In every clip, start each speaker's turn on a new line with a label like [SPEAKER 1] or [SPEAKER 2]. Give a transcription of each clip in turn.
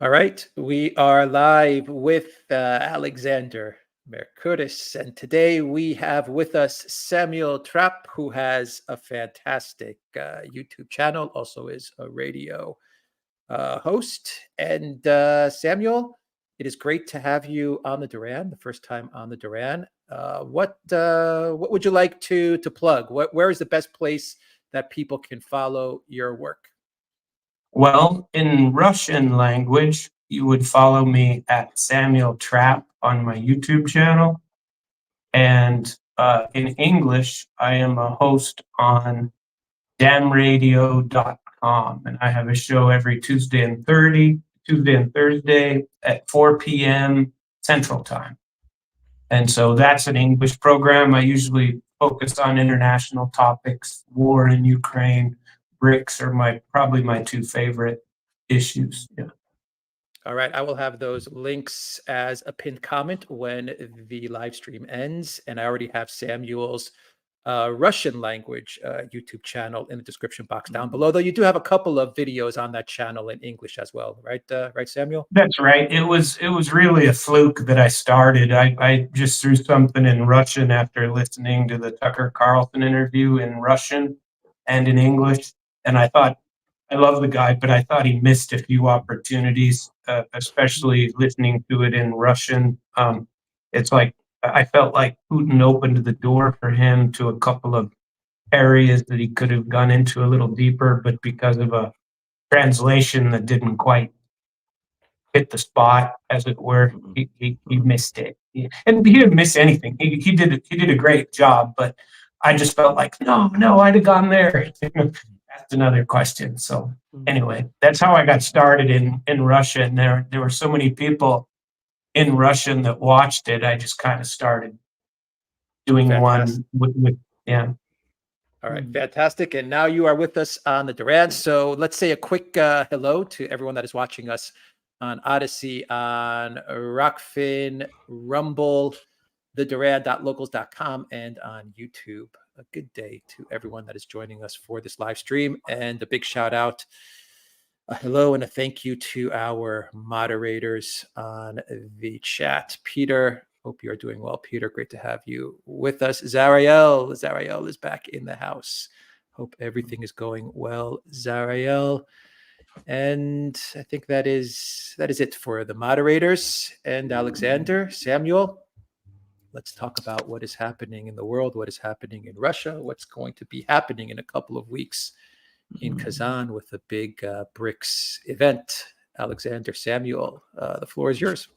[SPEAKER 1] All right, we are live with Alexander Mercouris, and today we have with us Samuel Trapp, who has a fantastic YouTube channel, also is a radio host. And Samuel, it is great to have you on the Duran, the first time on the Duran. What would you like to plug? Where is the best place that people can follow your work?
[SPEAKER 2] Well, in Russian language, you would follow me at Samuel Trapp on my YouTube channel. And in English, I am a host on damradio.com. And I have a show every Tuesday and Thursday at 4 p.m. Central Time. And so that's an English program. I usually focus on international topics. War in Ukraine, BRICS are probably my two favorite issues. Yeah.
[SPEAKER 1] All right, I will have those links as a pinned comment when the live stream ends. And I already have Samuel's Russian language YouTube channel in the description box down below. Though you do have a couple of videos on that channel in English as well, right? Right, Samuel?
[SPEAKER 2] That's right. It was really a fluke that I started. I just threw something in Russian after listening to the Tucker Carlson interview in Russian and in English, and I thought, I love the guy, but I thought he missed a few opportunities, especially listening to it in Russian. It's like I felt like Putin opened the door for him to a couple of areas that he could have gone into a little deeper, but because of a translation that didn't quite hit the spot, as it were, he missed it. And he didn't miss anything. He did a great job, but I just felt like no, I'd have gone there. That's another question. So anyway, that's how I got started in Russia. And there were so many people in Russian that watched it. I just kind of started doing
[SPEAKER 1] Fantastic.
[SPEAKER 2] one with yeah.
[SPEAKER 1] All right, fantastic. And now you are with us on the Duran. So let's say a quick hello to everyone that is watching us on Odyssey, on Rockfin, Rumble, theduran.locals.com, and on YouTube. A good day to everyone that is joining us for this live stream. And a big shout out, a hello and a thank you to our moderators on the chat. Peter, hope you are doing well. Peter, great to have you with us. Zariel is back in the house. Hope everything is going well, Zariel. And I think that is it for the moderators. And Alexander, Samuel, let's talk about what is happening in the world, what is happening in Russia, what's going to be happening in a couple of weeks in Kazan with a big BRICS event. Alexander, Samuel, the floor is yours.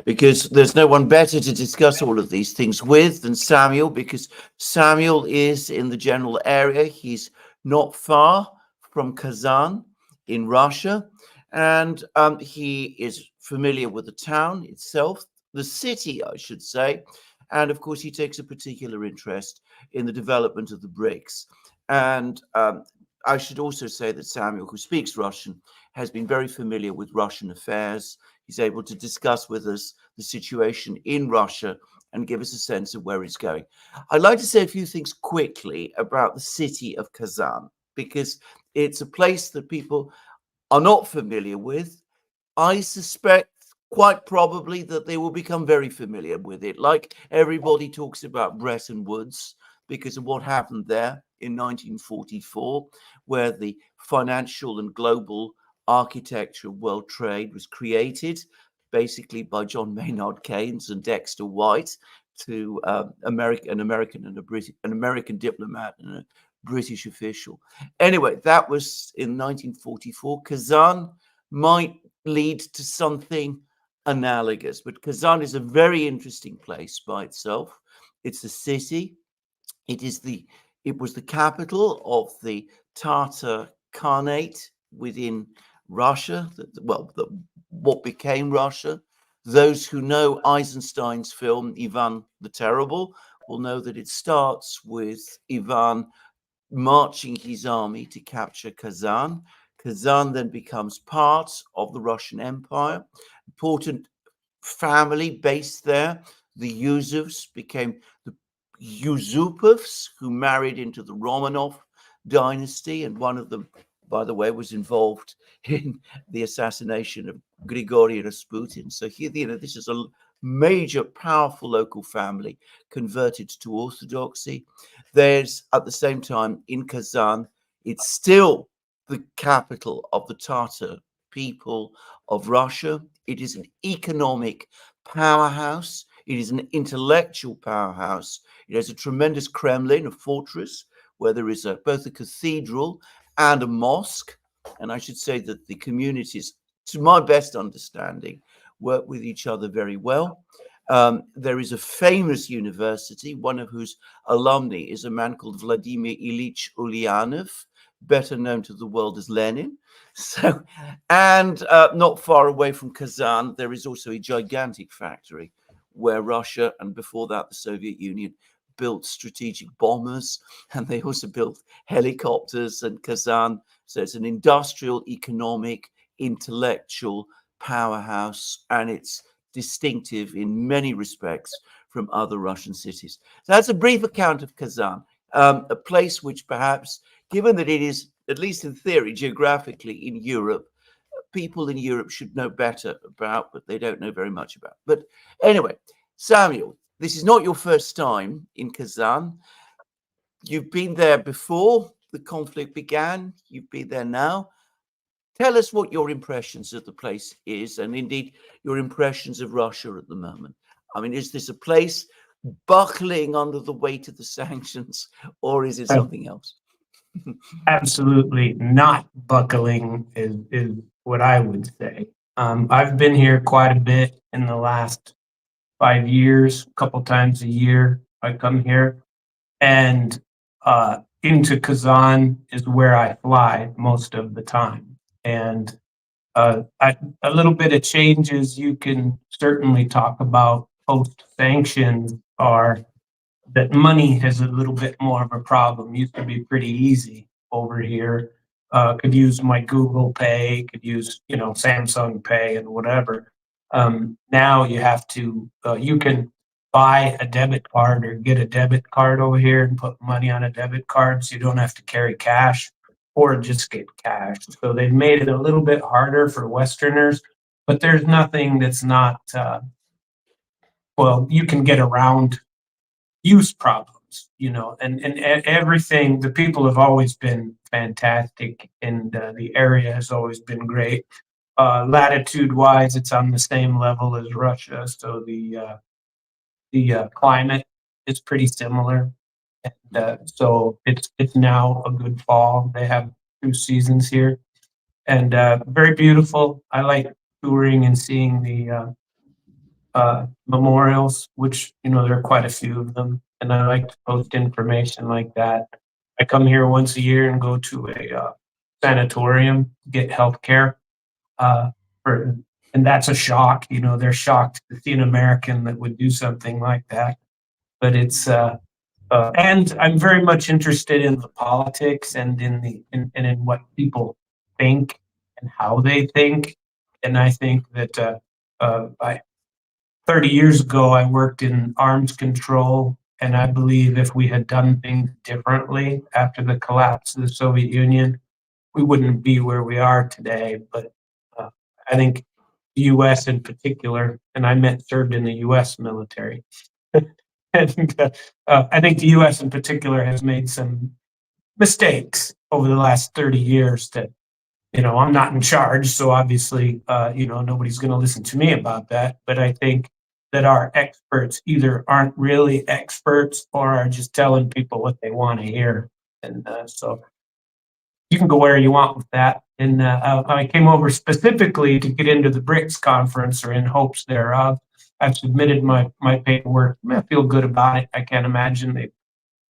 [SPEAKER 3] Because there's no one better to discuss all of these things with than Samuel, because Samuel is in the general area. He's not far from Kazan in Russia, and he is familiar with the town itself, the city, I should say, and of course he takes a particular interest in the development of the BRICS. And I should also say that Samuel, who speaks Russian, has been very familiar with Russian affairs. He's able to discuss with us the situation in Russia and give us a sense of where it's going. I'd like to say a few things quickly about the city of Kazan, because it's a place that people are not familiar with. I suspect quite probably that they will become very familiar with it, like everybody talks about Bretton Woods because of what happened there in 1944, where the financial and global architecture of world trade was created basically by John Maynard Keynes and Dexter White, to an American diplomat and a British official. Anyway, that was in 1944. Kazan might lead to something analogous, but Kazan is a very interesting place by itself. It's a city. It was the capital of the Tatar Khanate within Russia, what became Russia. Those who know Eisenstein's film Ivan the Terrible will know that it starts with Ivan marching his army to capture Kazan. Kazan then becomes part of the Russian Empire. Important family based there. The Yusufs became the Yusupovs, who married into the Romanov dynasty, and one of them by the way, was involved in the assassination of Grigory Rasputin. So here, this is a major, powerful local family converted to Orthodoxy. There's, at the same time, in Kazan, it's still the capital of the Tatar people of Russia. It is an economic powerhouse. It is an intellectual powerhouse. It has a tremendous Kremlin, a fortress, where there is both a cathedral and a mosque. And I should say that the communities, to my best understanding, work with each other very well. There is a famous university, one of whose alumni is a man called Vladimir Ilyich Ulyanov, better known to the world as Lenin. So, and not far away from Kazan, there is also a gigantic factory where Russia, and before that the Soviet Union, built strategic bombers, and they also built helicopters in Kazan. So it's an industrial, economic, intellectual powerhouse, and it's distinctive in many respects from other Russian cities. So that's a brief account of Kazan, a place which perhaps, given that it is, at least in theory, geographically in Europe, people in Europe should know better about, but they don't know very much about. But anyway, Samuel, this is not your first time in Kazan. You've been there before the conflict began. You've been there now. Tell us what your impressions of the place is, and indeed your impressions of Russia at the moment. I mean, is this a place buckling under the weight of the sanctions, or is it something else?
[SPEAKER 2] Absolutely not buckling is what I would say. I've been here quite a bit in the last 5 years, a couple times a year I come here, and into Kazan is where I fly most of the time. And a little bit of changes you can certainly talk about post-sanctions are that money has a little bit more of a problem. Used to be pretty easy over here. Could use my Google Pay, could use, Samsung Pay and whatever. Now you have to, you can buy a debit card or get a debit card over here and put money on a debit card, so you don't have to carry cash or just get cash. So they've made it a little bit harder for Westerners, but there's nothing that's not, well, you can get around use problems, and everything. The people have always been fantastic, and the area has always been great. Latitude wise, it's on the same level as Russia, so the climate is pretty similar, and so it's now a good fall. They have 2 seasons here, and very beautiful. I like touring and seeing the memorials, which, there are quite a few of them, and I like to post information like that. I come here once a year and go to a sanatorium, get health care, and that's a shock. They're shocked to see an American that would do something like that. But it's and I'm very much interested in the politics and in what people think and how they think. And I think that I 30 years ago, I worked in arms control, and I believe if we had done things differently after the collapse of the Soviet Union, we wouldn't be where we are today. But I think the U.S. in particular, and served in the U.S. military, and I think the U.S. in particular has made some mistakes over the last 30 years that, I'm not in charge, so obviously, nobody's going to listen to me about that. But I think that our experts either aren't really experts or are just telling people what they want to hear. And so you can go where you want with that. And I came over specifically to get into the BRICS conference, or in hopes thereof. I've submitted my paperwork. I feel good about it. I can't imagine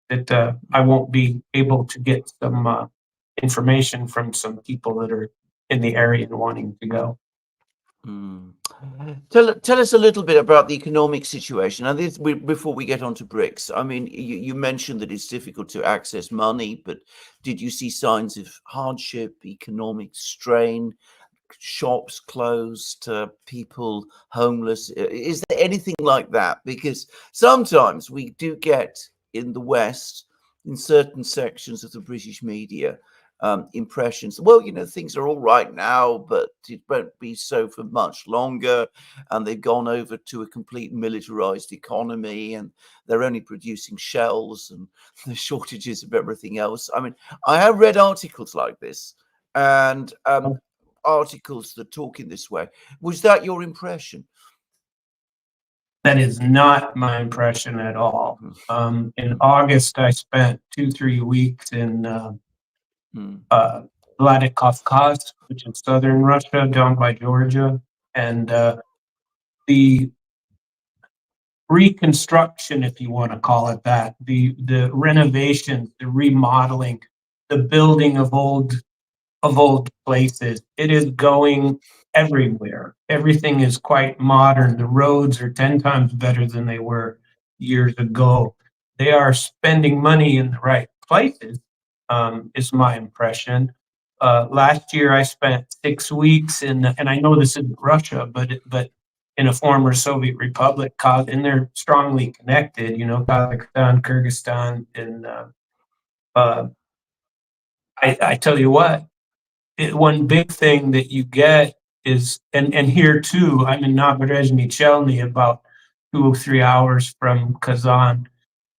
[SPEAKER 2] that I won't be able to get some information from some people that are in the area and wanting to go.
[SPEAKER 3] Tell us a little bit about the economic situation. And before we get on to BRICS, I mean, you mentioned that it's difficult to access money, but did you see signs of hardship, economic strain, shops closed, people homeless? Is there anything like that? Because sometimes we do get in the West, in certain sections of the British media, impressions. Well, things are all right now, but it won't be so for much longer. And they've gone over to a complete militarized economy, and they're only producing shells, and the shortages of everything else. I mean, I have read articles like this, and articles that talk in this way. Was that your impression?
[SPEAKER 2] That is not my impression at all. In August, I spent 2-3 weeks in Vladikavkaz, which is southern Russia, down by Georgia, and the reconstruction, if you want to call it that, the renovation, the remodeling, the building of old places. It is going everywhere. Everything is quite modern. The roads are 10 times better than they were years ago. They are spending money in the right places, is my impression. Last year, I spent 6 weeks and I know this isn't Russia, but in a former Soviet republic, and they're strongly connected, Kazakhstan, Kyrgyzstan, and I tell you what, one big thing that you get is, and here too, I'm in Naberezhny Chelny, about 2 or 3 hours from Kazan,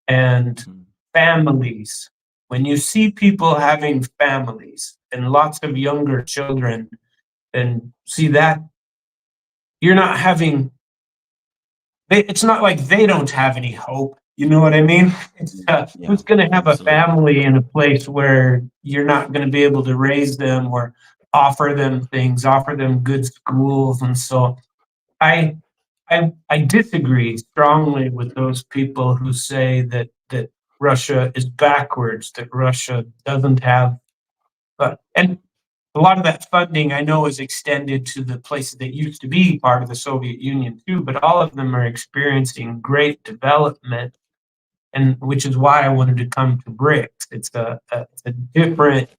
[SPEAKER 2] and families. When you see people having families and lots of younger children, and see that, you're not having, it's not like they don't have any hope. You know what I mean? It's, who's going to have a family in a place where you're not going to be able to raise them or offer them things, offer them good schools? And so I disagree strongly with those people who say that Russia is backwards, that Russia doesn't have, and a lot of that funding I know is extended to the places that used to be part of the Soviet Union too, but all of them are experiencing great development, and which is why I wanted to come to BRICS. It's a different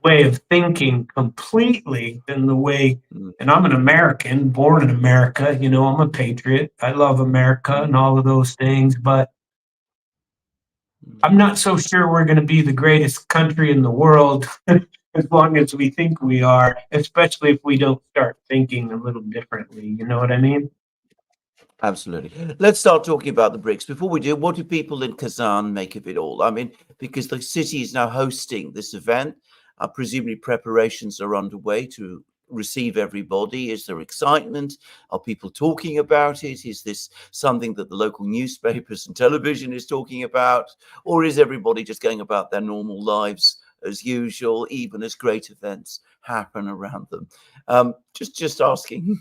[SPEAKER 2] way of thinking completely than the way, and I'm an American, born in America, I'm a patriot. I love America and all of those things, but I'm not so sure we're going to be the greatest country in the world as long as we think we are, especially if we don't start thinking a little differently. You know what I mean?
[SPEAKER 3] Absolutely. Let's start talking about the BRICS. Before we do, what do people in Kazan make of it all? I mean, because the city is now hosting this event, presumably preparations are underway to receive everybody. Is there excitement? Are people talking about it? Is this something that the local newspapers and television is talking about? Or is everybody just going about their normal lives as usual, even as great events happen around them? Just asking.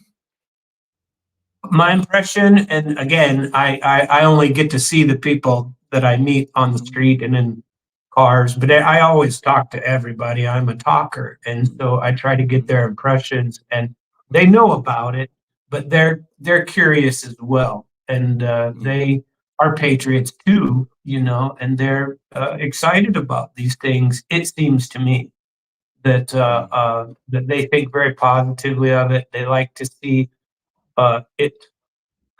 [SPEAKER 2] My impression, and again, I only get to see the people that I meet on the street and in cars, but I always talk to everybody. I'm a talker, and so I try to get their impressions, and they know about it, but they're curious as well, and they are patriots too, and they're excited about these things. It seems to me that that they think very positively of it. They like to see it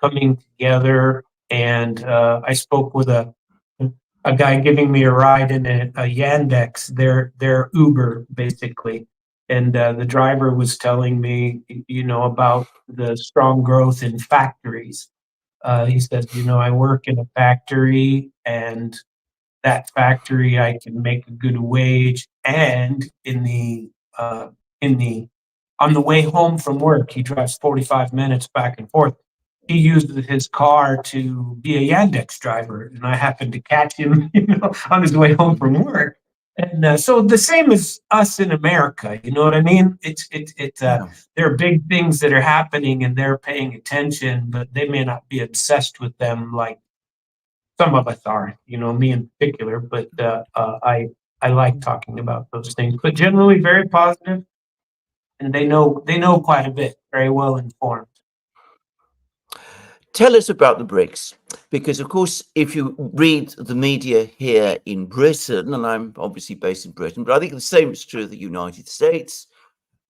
[SPEAKER 2] coming together. And I spoke with a guy giving me a ride in a Yandex, their Uber basically, and the driver was telling me, about the strong growth in factories. He says, I work in a factory, and that factory I can make a good wage, and on the way home from work, he drives 45 minutes back and forth. He used his car to be a Yandex driver, and I happened to catch him, on his way home from work. And so the same as us in America, you know what I mean? There are big things that are happening, and they're paying attention, but they may not be obsessed with them like some of us are, me in particular. But I like talking about those things. But generally, very positive, and they know quite a bit, very well informed.
[SPEAKER 3] Tell us about the BRICS, because of course, if you read the media here in Britain, and I'm obviously based in Britain, but I think the same is true of the United States.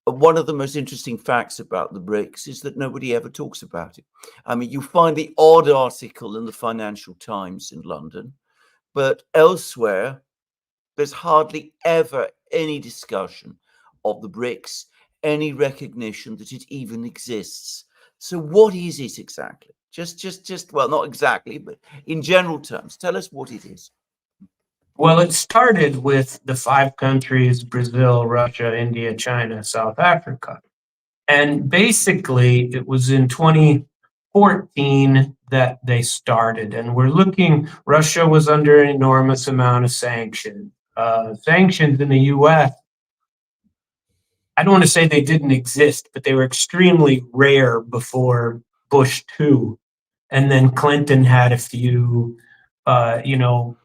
[SPEAKER 3] One of the most interesting facts about the BRICS is that nobody ever talks about it. I mean, you find the odd article in the Financial Times in London, but elsewhere, there's hardly ever any discussion of the BRICS, any recognition that it even exists. So what is it exactly? Just well, not exactly, but in general terms, tell us what it is.
[SPEAKER 2] Well, it started with the 5 countries, Brazil, Russia, India, China, South Africa. And basically, it was in 2014 that they started. And Russia was under an enormous amount of sanctions. Sanctions in the US, I don't want to say they didn't exist, but they were extremely rare before Bush 2. And then Clinton had a few, Obama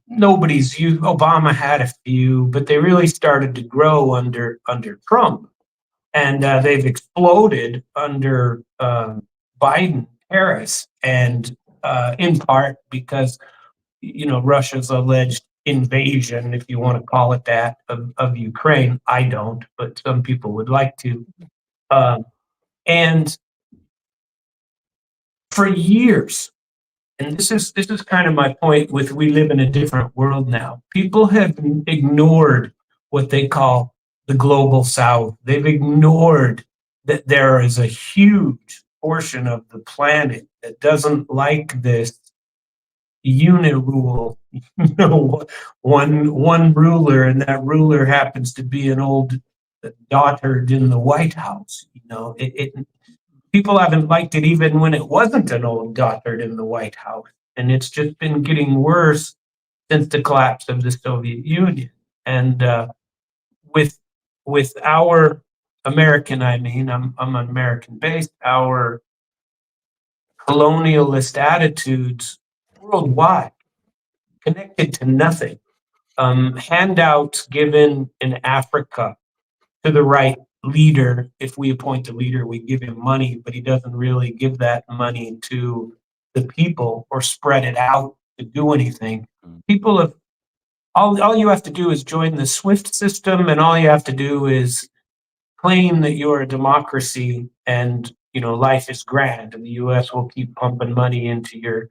[SPEAKER 2] had a few, but they really started to grow under Trump. And they've exploded under Biden, Harris, and in part because, Russia's alleged invasion, if you want to call it that, of Ukraine. I don't, but some people would like to. And for years, and this is kind of my point with we live in a different world now. People have ignored what they call the global south. They've ignored that there is a huge portion of the planet that doesn't like this unirule, one ruler, and that ruler happens to be an old dotard in the White House. People haven't liked it even when it wasn't an old dotard in the White House. And it's just been getting worse since the collapse of the Soviet Union. And with our American, I'm American based, our colonialist attitudes worldwide, connected to nothing. Handouts given in Africa to the right leader. If we appoint a leader, we give him money, but he doesn't really give that money to the people or spread it out to do anything. People have all you have to do is join the SWIFT system, and all you have to do is claim that you're a democracy, and life is grand, and the US will keep pumping money into your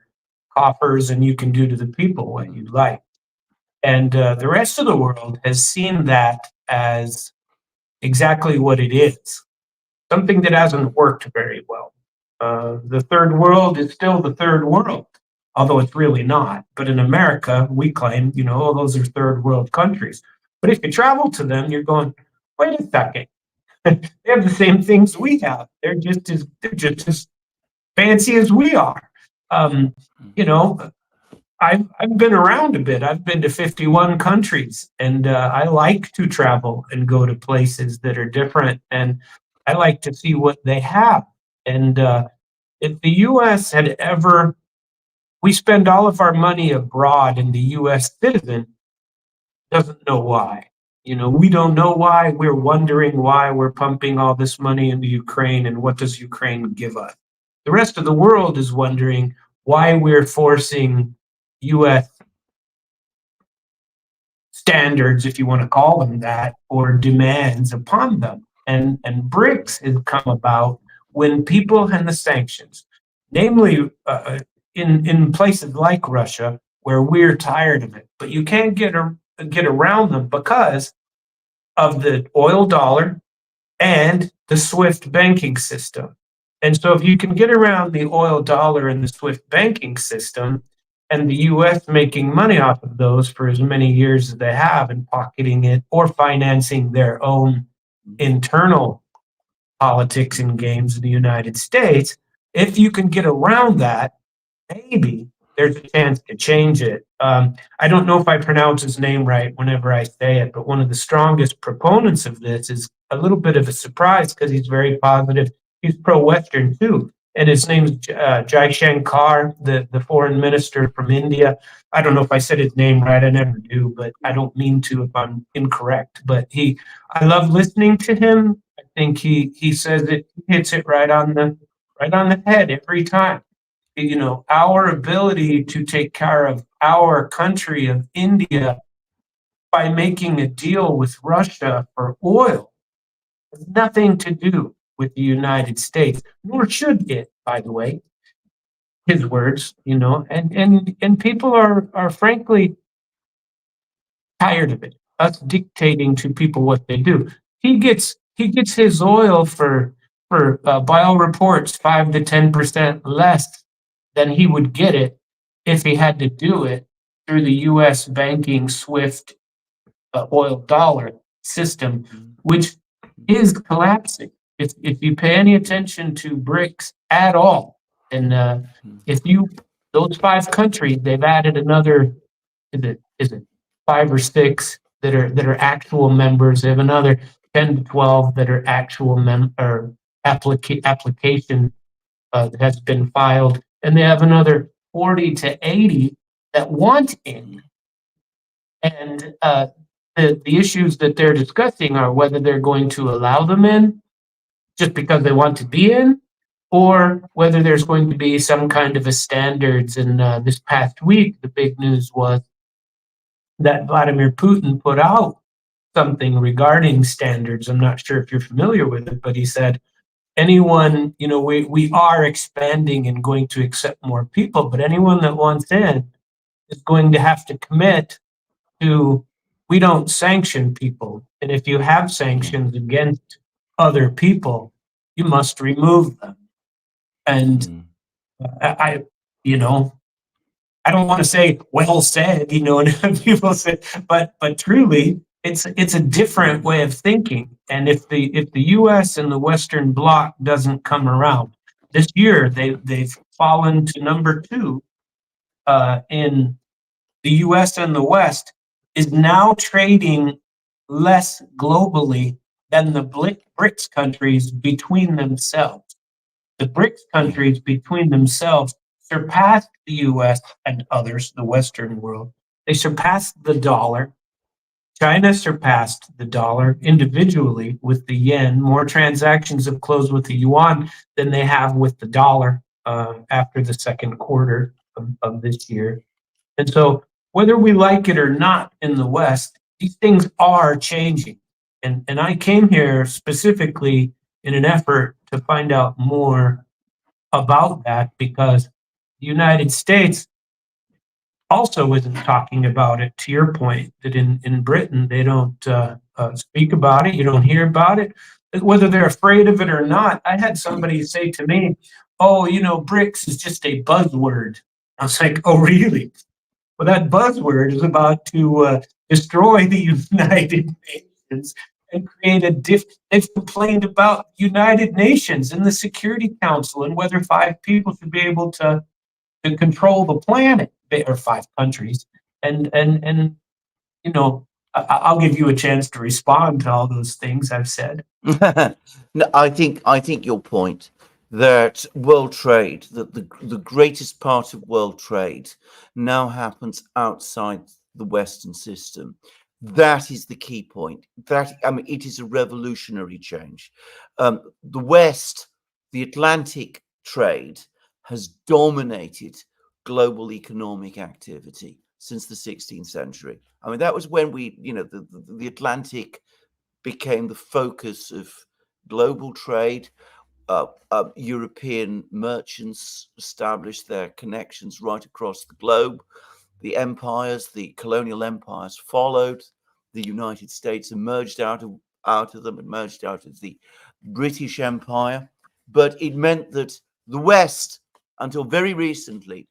[SPEAKER 2] coffers, and you can do to the people what you like. And the rest of the world has seen that as exactly what it is, something that hasn't worked very well. The third world is still the third world, although it's really not. But in America, we claim, those are third world countries. But if you travel to them, you're going, wait a second, they have the same things we have. They're just as fancy as we are. I've been around a bit. I've been to 51 countries, and I like to travel and go to places that are different, and I like to see what they have. And if the U.S. had ever, we spend all of our money abroad, and the U.S. citizen doesn't know why. We don't know why. We're wondering why we're pumping all this money into Ukraine, and what does Ukraine give us? The rest of the world is wondering why we're forcing U.S. standards, if you want to call them that, or demands upon them. And BRICS has come about when people and the sanctions, namely in places like Russia, where we're tired of it, but you can't get around them because of the oil dollar and the SWIFT banking system. And so if you can get around the oil dollar and the SWIFT banking system, and the U.S. making money off of those for as many years as they have and pocketing it or financing their own internal politics and games in the United States, if you can get around that, maybe there's a chance to change it. I don't know if I pronounce his name right whenever I say it, but one of the strongest proponents of this is a little bit of a surprise because he's very positive. He's pro-Western too. And his name's Jai Shankar, the foreign minister from India. I don't know if I said his name right. I never do, but I don't mean to if I'm incorrect. But I love listening to him. I think he says it, hits it right on the head every time. Our ability to take care of our country of India by making a deal with Russia for oil has nothing to do with the United States, nor should it, by the way. His words, and people are frankly tired of it. us dictating to people what they do. He gets his oil for by all reports 5 to 10% less than he would get it if he had to do it through the U.S. banking SWIFT oil dollar system, which is collapsing. If you pay any attention to BRICS at all, and if you those 5 countries, they've added another, is it 5 or 6 that are actual members. They have another 10 to 12 that are actual application that has been filed, and they have another 40 to 80 that want in. And the issues that they're discussing are whether they're going to allow them in just because they want to be in, or whether there's going to be some kind of a standards. And this past week, the big news was that Vladimir Putin put out something regarding standards. I'm not sure if you're familiar with it, but he said, anyone, we are expanding and going to accept more people, but anyone that wants in is going to have to commit to, we don't sanction people. And if you have sanctions against other people, you must remove them. And I don't want to say well said, and people say, but truly, it's a different way of thinking. And if the U.S. and the Western Bloc doesn't come around this year, they've fallen to number 2 in the U.S. and the West is now trading less globally than the BRICS countries between themselves. The BRICS countries between themselves surpassed the U.S. and others, the Western world. They surpassed the dollar. China surpassed the dollar individually with the yen. More transactions have closed with the yuan than they have with the dollar after the second quarter of this year. And so whether we like it or not in the West, these things are changing. And I came here specifically in an effort to find out more about that, because the United States also isn't talking about it, to your point, that in Britain, they don't speak about it. You don't hear about it, whether they're afraid of it or not. I had somebody say to me, oh, BRICS is just a buzzword. I was like, oh, really? Well, that buzzword is about to destroy the United Nations and create they've complained about United Nations and the Security Council and whether 5 people should be able to control the planet, or 5 countries. And I'll give you a chance to respond to all those things I've said.
[SPEAKER 3] No, I think your point that world trade, that the greatest part of world trade now happens outside the Western system. That is the key point. It is a revolutionary change. The West, the Atlantic trade, has dominated global economic activity since the 16th century. That was when the Atlantic became the focus of global trade. European merchants established their connections right across the globe. The empires, the colonial empires, followed. The United States emerged out of them, emerged out of the British Empire. But it meant that the West, until very recently,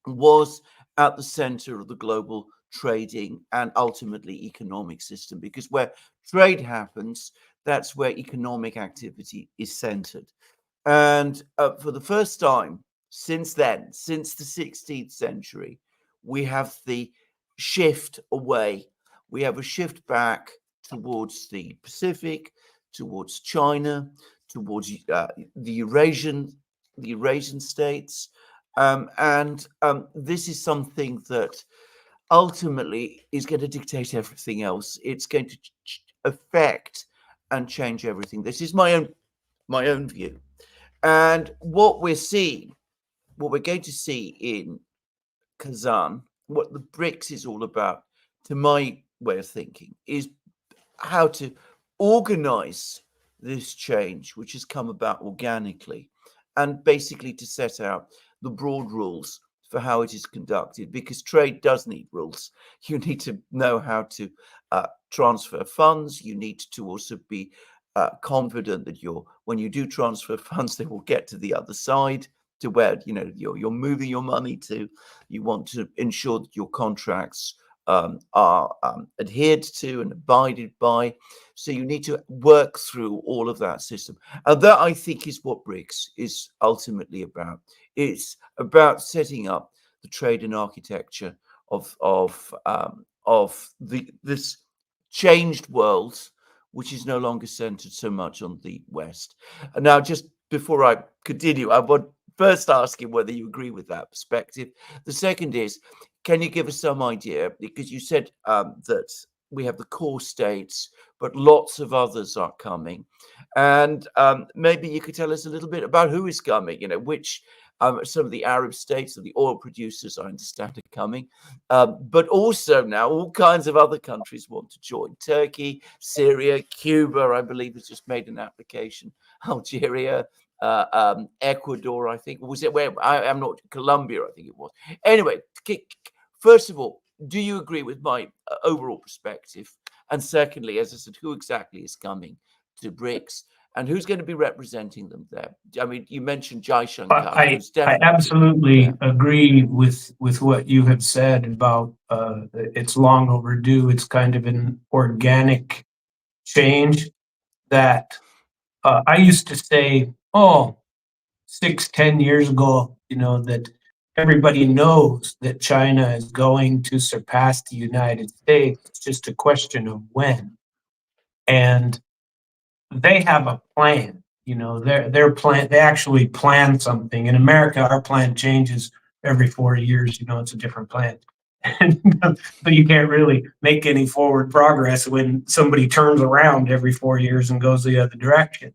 [SPEAKER 3] was at the center of the global trading and ultimately economic system, because where trade happens, that's where economic activity is centered. And for the first time since then, since the 16th century, we have the shift away. We have a shift back towards the Pacific, towards China, towards the Eurasian states. And this is something that ultimately is going to dictate everything else. It's going to affect and change everything. This is my own view. And what we're going to see in Kazan, what the BRICS is all about, to my way of thinking, is how to organize this change, which has come about organically, and basically to set out the broad rules for how it is conducted, because trade does need rules. You need to know how to transfer funds. You need to also be confident that when you do transfer funds, they will get to the other side, to where you're moving your money to. You want to ensure that your contracts are adhered to and abided by. So you need to work through all of that system. And that, I think, is what BRICS is ultimately about. It's about setting up the trade and architecture of this changed world, which is no longer centered so much on the West. And now, just before I continue, I would first ask you whether you agree with that perspective. The second is, can you give us some idea, because you said that we have the core states, but lots of others are coming. And maybe you could tell us a little bit about who is coming, which some of the Arab states and the oil producers, I understand, are coming. But also now all kinds of other countries want to join. Turkey, Syria, Cuba, I believe, has just made an application. Algeria, Ecuador, I think. Was it where? I'm not, Colombia, I think it was. Anyway, first of all, do you agree with my overall perspective? And secondly, as I said, who exactly is coming to BRICS and who's going to be representing them there? I mean, you mentioned Jai Shankar.
[SPEAKER 2] I absolutely agree with what you have said about it's long overdue. It's kind of an organic change that I used to say, 6-10 years ago, that everybody knows that China is going to surpass the United States. It's just a question of when. And they have a plan. Their plan, they actually plan something. In America, our plan changes every 4 years. It's a different plan. But you can't really make any forward progress when somebody turns around every 4 years and goes the other direction.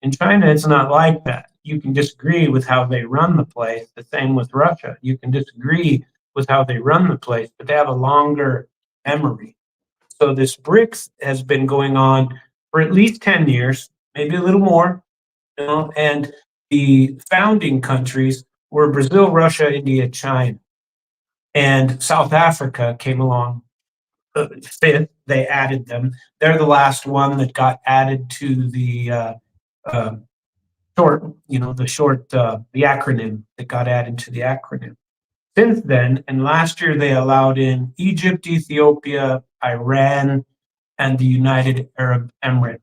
[SPEAKER 2] In China, it's not like that. You can disagree with how they run the place. The same with Russia. You can disagree with how they run the place, but they have a longer memory. So this BRICS has been going on for at least 10 years, maybe a little more, and the founding countries were Brazil, Russia, India, China. And South Africa came along fifth. They added them. They're the last one that got added to the the acronym that got added to the acronym. Since then, and last year they allowed in Egypt, Ethiopia, Iran, and the United Arab Emirates.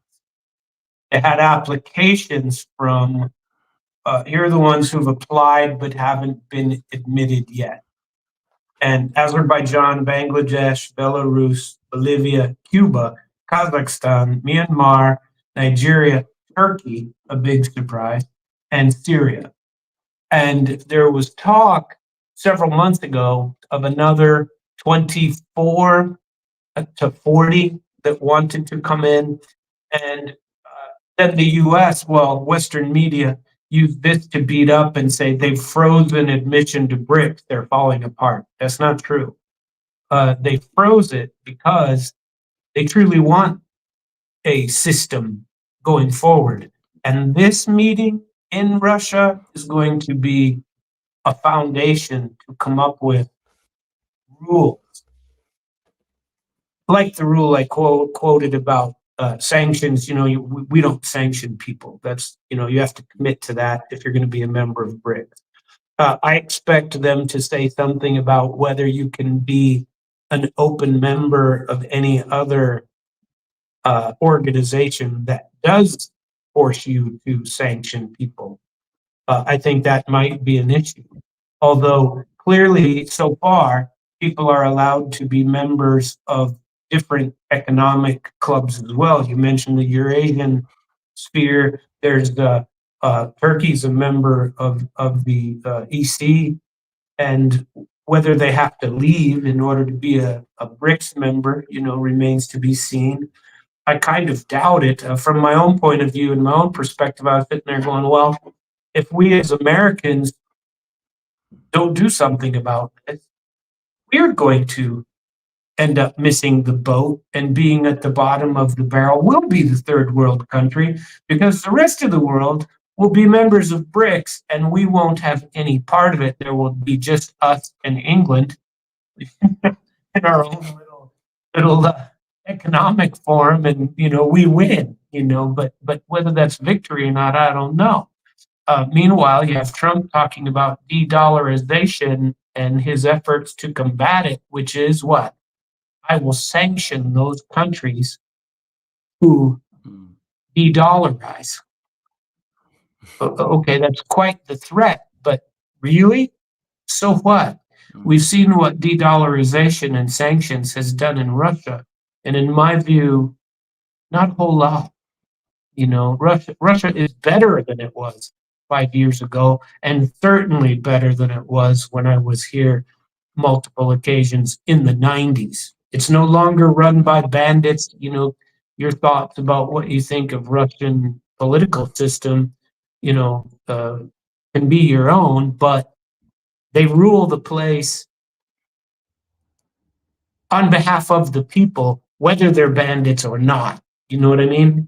[SPEAKER 2] They had applications from, here are the ones who've applied but haven't been admitted yet. And Azerbaijan, Bangladesh, Belarus, Bolivia, Cuba, Kazakhstan, Myanmar, Nigeria, Turkey, a big surprise, and Syria. And there was talk several months ago of another 24 to 40 that wanted to come in. And then the US, Western media used this to beat up and say they've frozen admission to BRICS, they're falling apart. That's not true. They froze it because they truly want a system going forward. And this meeting in Russia is going to be a foundation to come up with rules. Like the rule I quoted about sanctions, we don't sanction people. That's, you have to commit to that if you're going to be a member of BRICS. I expect them to say something about whether you can be an open member of any other organization that does force you to sanction people. I think that might be an issue. Although clearly so far, people are allowed to be members of different economic clubs as well. You mentioned the Eurasian sphere. There's Turkey's a member of the EC, and whether they have to leave in order to be a BRICS member, remains to be seen. I kind of doubt it. From my own point of view and my own perspective, I was sitting there going, well, if we as Americans don't do something about this, we're going to end up missing the boat and being at the bottom of the barrel. We'll be the third world country because the rest of the world we'll be members of BRICS and we won't have any part of it. There will be just us and England in our own little economic forum, and we win. But whether that's victory or not, I don't know. Meanwhile, you have Trump talking about de-dollarization and his efforts to combat it, which is what? I will sanction those countries who de-dollarize. Okay, that's quite the threat, but really? So what? We've seen what de-dollarization and sanctions has done in Russia, and in my view, not a whole lot. Russia is better than it was 5 years ago, and certainly better than it was when I was here multiple occasions in the 90s. It's no longer run by bandits. Your thoughts about what you think of Russian political system, can be your own, but they rule the place on behalf of the people, whether they're bandits or not. You know what I mean?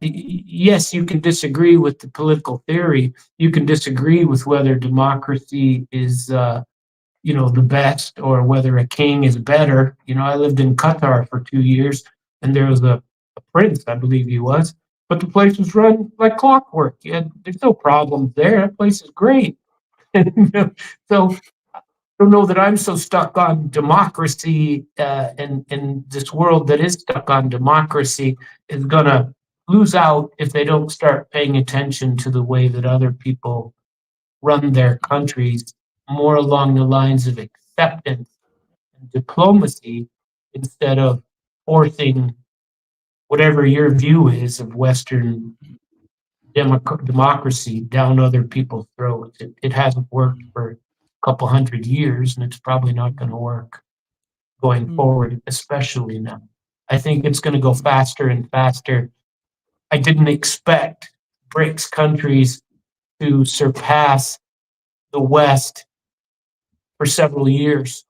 [SPEAKER 2] Yes, you can disagree with the political theory. You can disagree with whether democracy is, the best, or whether a king is better. I lived in Qatar for 2 years, and there was a prince, I believe he was, but the place was run like clockwork. There's no problems there. That place is great. So I don't know that I'm so stuck on democracy, and this world that is stuck on democracy is going to lose out if they don't start paying attention to the way that other people run their countries, more along the lines of acceptance and diplomacy, instead of forcing whatever your view is of Western democracy down other people's throats. It hasn't worked for a couple 100 years, and it's probably not going to work going forward, especially now. I think it's going to go faster and faster. I didn't expect BRICS countries to surpass the West for several years.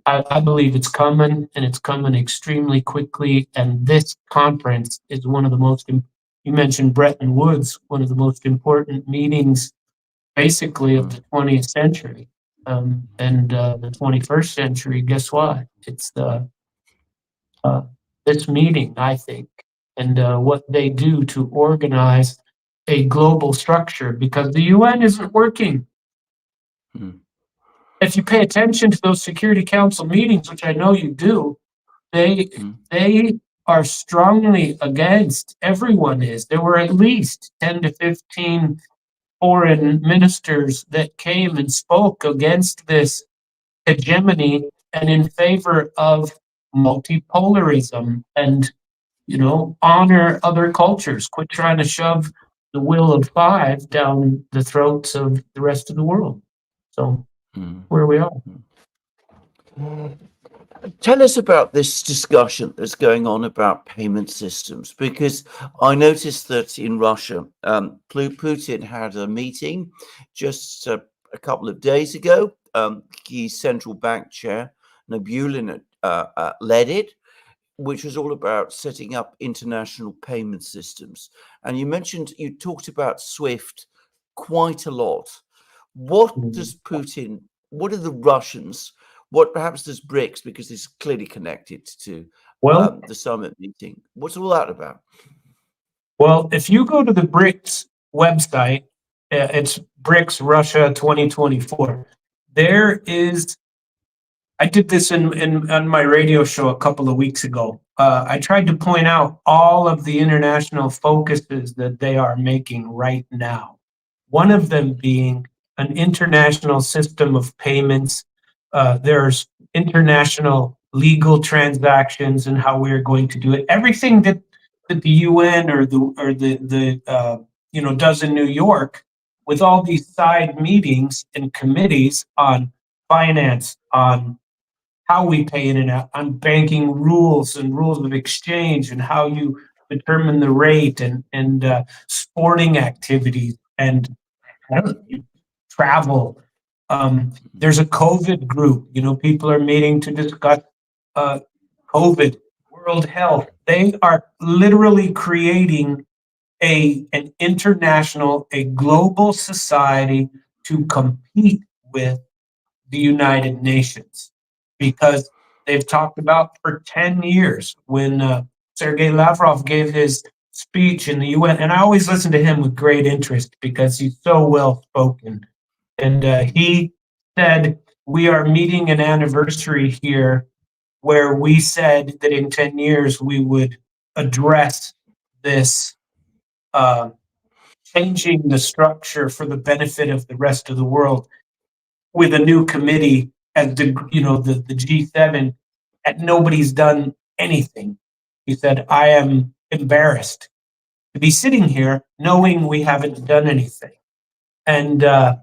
[SPEAKER 2] I believe it's coming, and it's coming extremely quickly. And this conference is one of the most, you mentioned Bretton Woods, one of the most important meetings, basically, of the 20th century. And the 21st century, guess what? It's this meeting, I think, and what they do to organize a global structure, because the UN isn't working. If you pay attention to those Security Council meetings, which I know you do, they are strongly against. Everyone is. There were at least 10 to 15 foreign ministers that came and spoke against this hegemony and in favor of multipolarism and, honor other cultures. Quit trying to shove the will of five down the throats of the rest of the world. So where we are.
[SPEAKER 3] Tell us about this discussion that's going on about payment systems, because I noticed that in Russia, Putin had a meeting just a couple of days ago. His central bank chair, Nabulin, led it, which was all about setting up international payment systems. And you talked about SWIFT quite a lot. What does Putin, what are the Russians, what perhaps does BRICS, because it's clearly connected to the summit meeting. What's all that about?
[SPEAKER 2] Well, if you go to the BRICS website, it's BRICS Russia 2024. There is, I did this on my radio show a couple of weeks ago. I tried to point out all of the international focuses that they are making right now. One of them being an international system of payments. There's international legal transactions and how we're going to do it. Everything that the UN or the does in New York, with all these side meetings and committees on finance, on how we pay in and out, on banking rules and rules of exchange, and how you determine the rate, and sporting activities and travel. There's a COVID group. People are meeting to discuss COVID, World Health. They are literally creating an international, a global society to compete with the United Nations, because they've talked about for 10 years when Sergei Lavrov gave his speech in the UN, and I always listen to him with great interest because he's so well spoken. And he said, we are meeting an anniversary here where we said that in 10 years we would address this changing the structure for the benefit of the rest of the world with a new committee at the G7, and nobody's done anything. He said, I am embarrassed to be sitting here knowing we haven't done anything. And I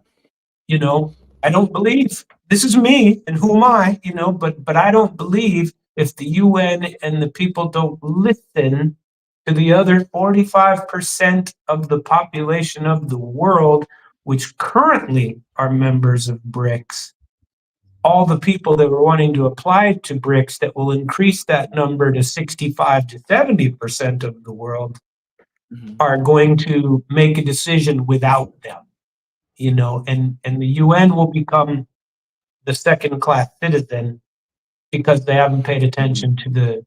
[SPEAKER 2] don't believe, this is me and who am I, but I don't believe if the UN and the people don't listen to the other 45% of the population of the world, which currently are members of BRICS, all the people that were wanting to apply to BRICS that will increase that number to 65 to 70% of the world are going to make a decision without them, and the UN will become the second class citizen because they haven't paid attention to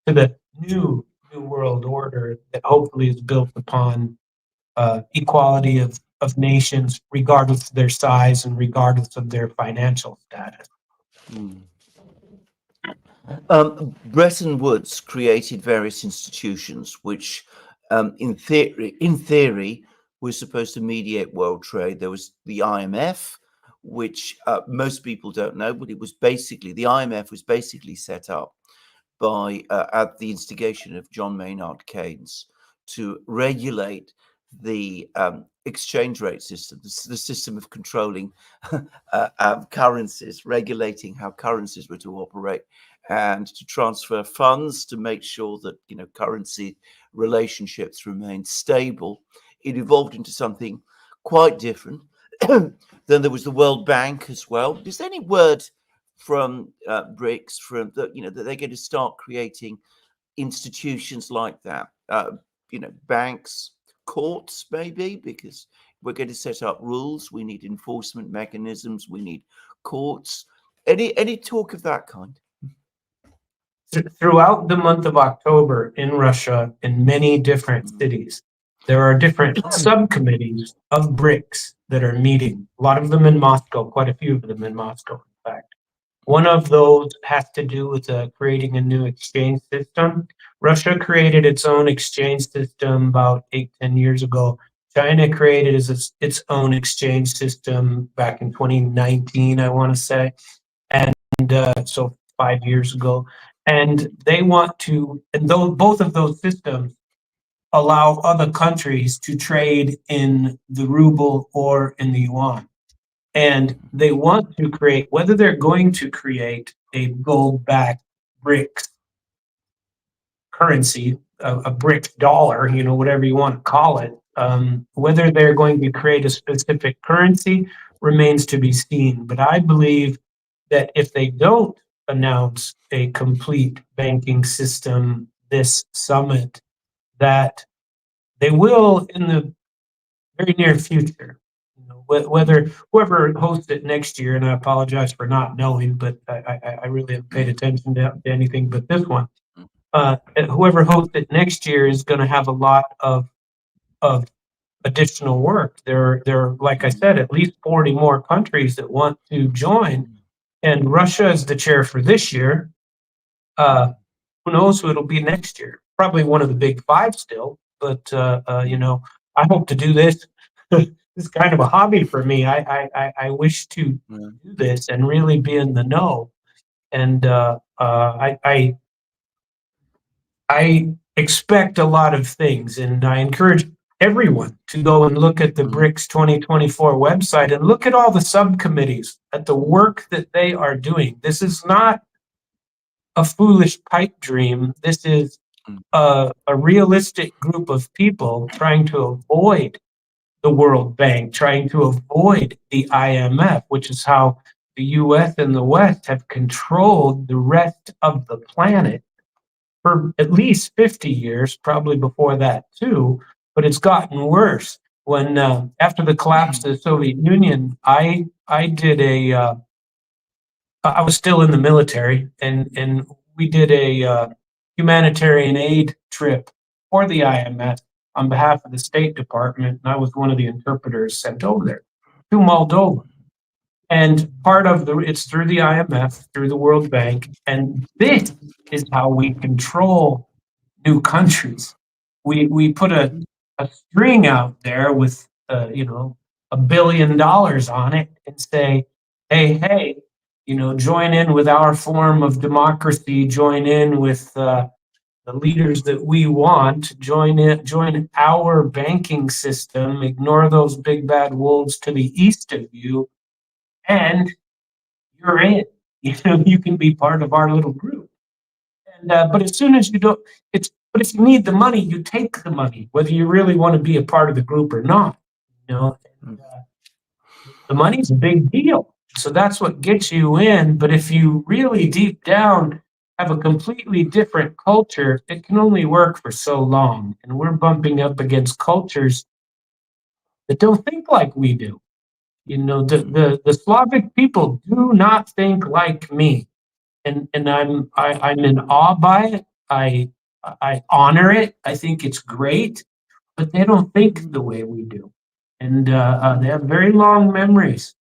[SPEAKER 2] the new world order that hopefully is built upon equality of nations, regardless of their size and regardless of their financial status.
[SPEAKER 3] Bretton Woods created various institutions which, in theory, were supposed to mediate world trade. There was the IMF, which most people don't know, but it was basically, the IMF was basically set up by at the instigation of John Maynard Keynes to regulate the exchange rate system, the system of controlling currencies, regulating how currencies were to operate, and to transfer funds to make sure that currency relationships remained stable. It evolved into something quite different. Then there was the World Bank as well. Is there any word from BRICS from that that they're going to start creating institutions like that? Banks, courts, maybe, because we're going to set up rules. We need enforcement mechanisms. We need courts. Any talk of that kind?
[SPEAKER 2] Throughout the month of October in Russia, in many different cities, there are different subcommittees of BRICS that are meeting. A lot of them in Moscow, quite a few of them in Moscow, in fact. One of those has to do with creating a new exchange system. Russia created its own exchange system about 8-10 years ago. China created its own exchange system back in 2019, I want to say. And so 5 years ago. And they want to, and both of those systems allow other countries to trade in the ruble or in the yuan. And they want to create, whether they're going to create a gold-backed BRICS currency, a BRICS dollar, whatever you want to call it, whether they're going to create a specific currency remains to be seen. But I believe that if they don't announce a complete banking system this summit, that they will in the very near future. Whether whoever hosts it next year, and I apologize for not knowing, but I really haven't paid attention to anything but this one. Whoever hosts it next year is going to have a lot of additional work. There are, like I said, at least 40 more countries that want to join, and Russia is the chair for this year. Who knows who it'll be next year? Probably one of the big five still, but I hope to do this. This is kind of a hobby for me. I wish to do this and really be in the know. And I expect a lot of things, and I encourage everyone to go and look at the BRICS 2024 website and look at all the subcommittees, at the work that they are doing. This is not a foolish pipe dream. This is a realistic group of people trying to avoid the World Bank, trying to avoid the IMF, which is how the US and the West have controlled the rest of the planet for at least 50 years, probably before that too. but it's gotten worse. When after the collapse of the Soviet Union, I did I was still in the military, and we did a humanitarian aid trip for the IMF on behalf of the State Department, and I was one of the interpreters sent over there to Moldova. And part of it's through the IMF, through the World Bank, and this is how we control new countries. We put a string out there with $1 billion on it and say, hey, join in with our form of democracy, join in with the leaders that we want, join our banking system, ignore those big bad wolves to the east of you, and you're in. You can be part of our little group. And but as soon as you don't, but if you need the money, you take the money, whether you really want to be a part of the group or not. The money's a big deal, so that's what gets you in. But if you really deep down have a completely different culture, it can only work for so long. And we're bumping up against cultures that don't think like we do. The Slavic people do not think like me, and I'm in awe by it. I honor it. I think it's great, but they don't think the way we do, and they have very long memories.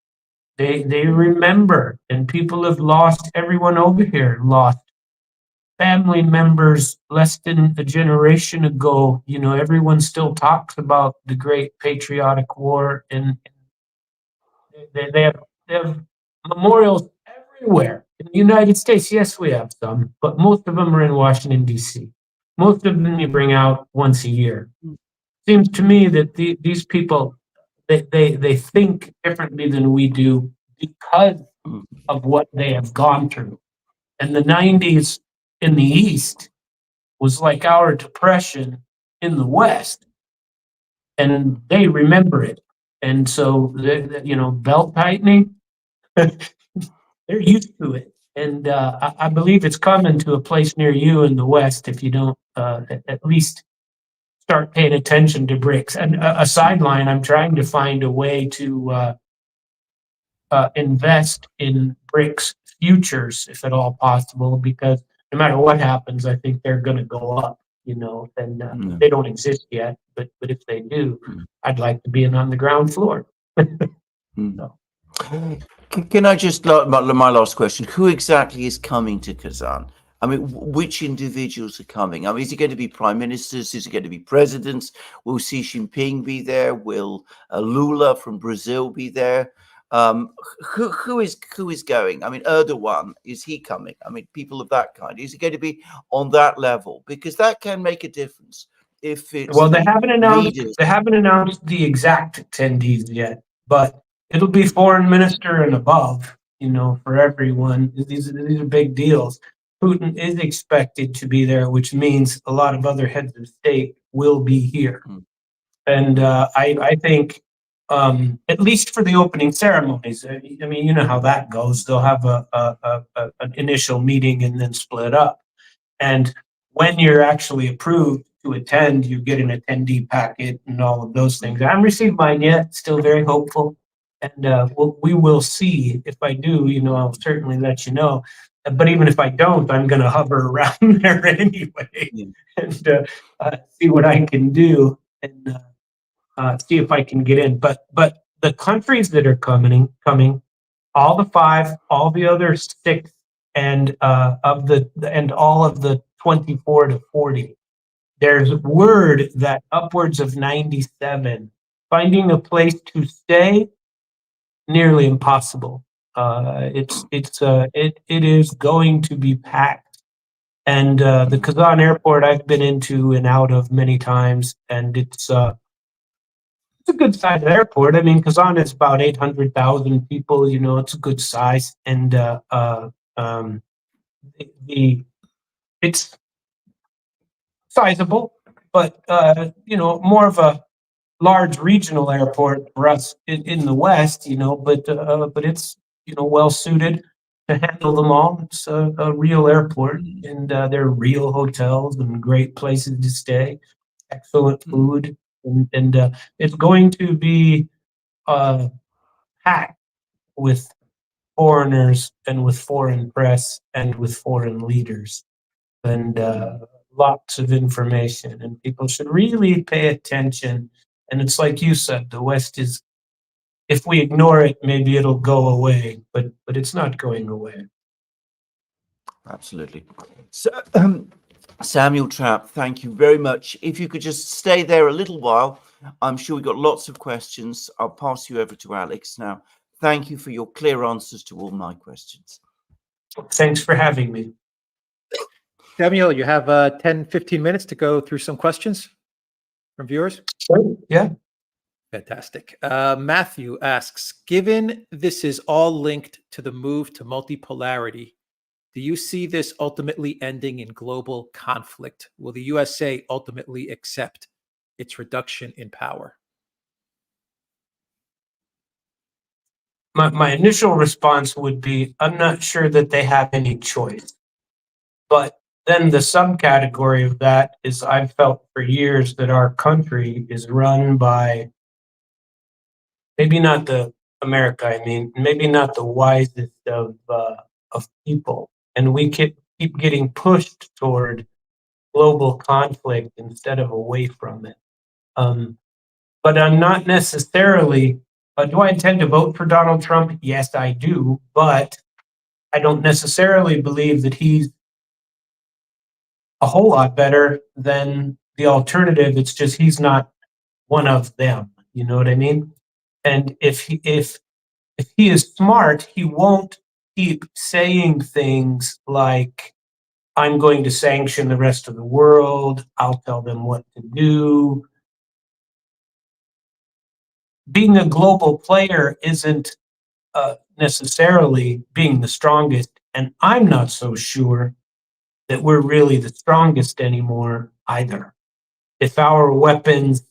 [SPEAKER 2] They remember, and people have lost. Everyone over here lost family members less than a generation ago. Everyone still talks about the Great Patriotic War, and they have memorials everywhere. In the United States, yes, we have some, but most of them are in Washington, D.C. Most of them you bring out once a year. Seems to me that these people, they think differently than we do because of what they have gone through. And the 90s in the East was like our depression in the West, and they remember it. And so, belt tightening, they're used to it. And I believe it's coming to a place near you in the West if you don't at least start paying attention to BRICS. And a sideline, I'm trying to find a way to invest in BRICS futures, if at all possible, because no matter what happens, I think they're going to go up. And they don't exist yet, but if they do, I'd like to be in on the ground floor. So.
[SPEAKER 3] Can I just, my last question, who exactly is coming to Kazan? I mean, which individuals are coming? I mean, is it going to be prime ministers? Is it going to be presidents? Will Xi Jinping be there? Will Lula from Brazil be there? Who is going? I mean, Erdogan, is he coming? I mean, people of that kind. Is it going to be on that level? Because that can make a difference. If it's
[SPEAKER 2] they haven't announced the exact attendees yet, but it'll be foreign minister and above. For everyone. These are big deals. Putin is expected to be there, which means a lot of other heads of state will be here. And I think, at least for the opening ceremonies, I mean, you know how that goes. They'll have an initial meeting and then split up. And when you're actually approved to attend, you get an attendee packet and all of those things. I haven't received mine yet. Still very hopeful. And we will see. If I do, I'll certainly let you know. But even if I don't, I'm going to hover around there anyway and see what I can do and see if I can get in. But the countries that are coming, all the 5, all the other 6, and all of the 24 to 40. There's word that upwards of 97, finding a place to stay, nearly impossible. It is going to be packed, and the Kazan airport I've been into and out of many times, and it's a good sized airport. I mean, Kazan is about 800,000 people. It's a good size, and it's sizable, but more of a large regional airport for us in the West. But it's well suited to handle them all. It's a real airport, and there are real hotels and great places to stay, excellent food. and it's going to be packed with foreigners and with foreign press and with foreign leaders, and lots of information, and people should really pay attention. And it's like you said, the West is, if we ignore it, maybe it'll go away, but it's not going away.
[SPEAKER 3] Absolutely. So, Samuel Trapp, thank you very much. If you could just stay there a little while, I'm sure we've got lots of questions. I'll pass you over to Alex now. Thank you for your clear answers to all my questions.
[SPEAKER 2] Thanks for having me.
[SPEAKER 1] Samuel, you have 10, 15 minutes to go through some questions from viewers.
[SPEAKER 2] Sure. Yeah.
[SPEAKER 1] Fantastic. Matthew asks, given this is all linked to the move to multipolarity, do you see this ultimately ending in global conflict? Will the USA ultimately accept its reduction in power?
[SPEAKER 2] My initial response would be, I'm not sure that they have any choice. But then the subcategory of that is, I've felt for years that our country is run by maybe not the America, I mean, maybe not the wisest of people. And we keep getting pushed toward global conflict instead of away from it. But I'm not necessarily, do I intend to vote for Donald Trump? Yes, I do. But I don't necessarily believe that he's a whole lot better than the alternative. It's just he's not one of them. You know what I mean? And if he is smart, he won't keep saying things like, I'm going to sanction the rest of the world, I'll tell them what to do. Being a global player isn't necessarily being the strongest, and I'm not so sure that we're really the strongest anymore either. If our weapons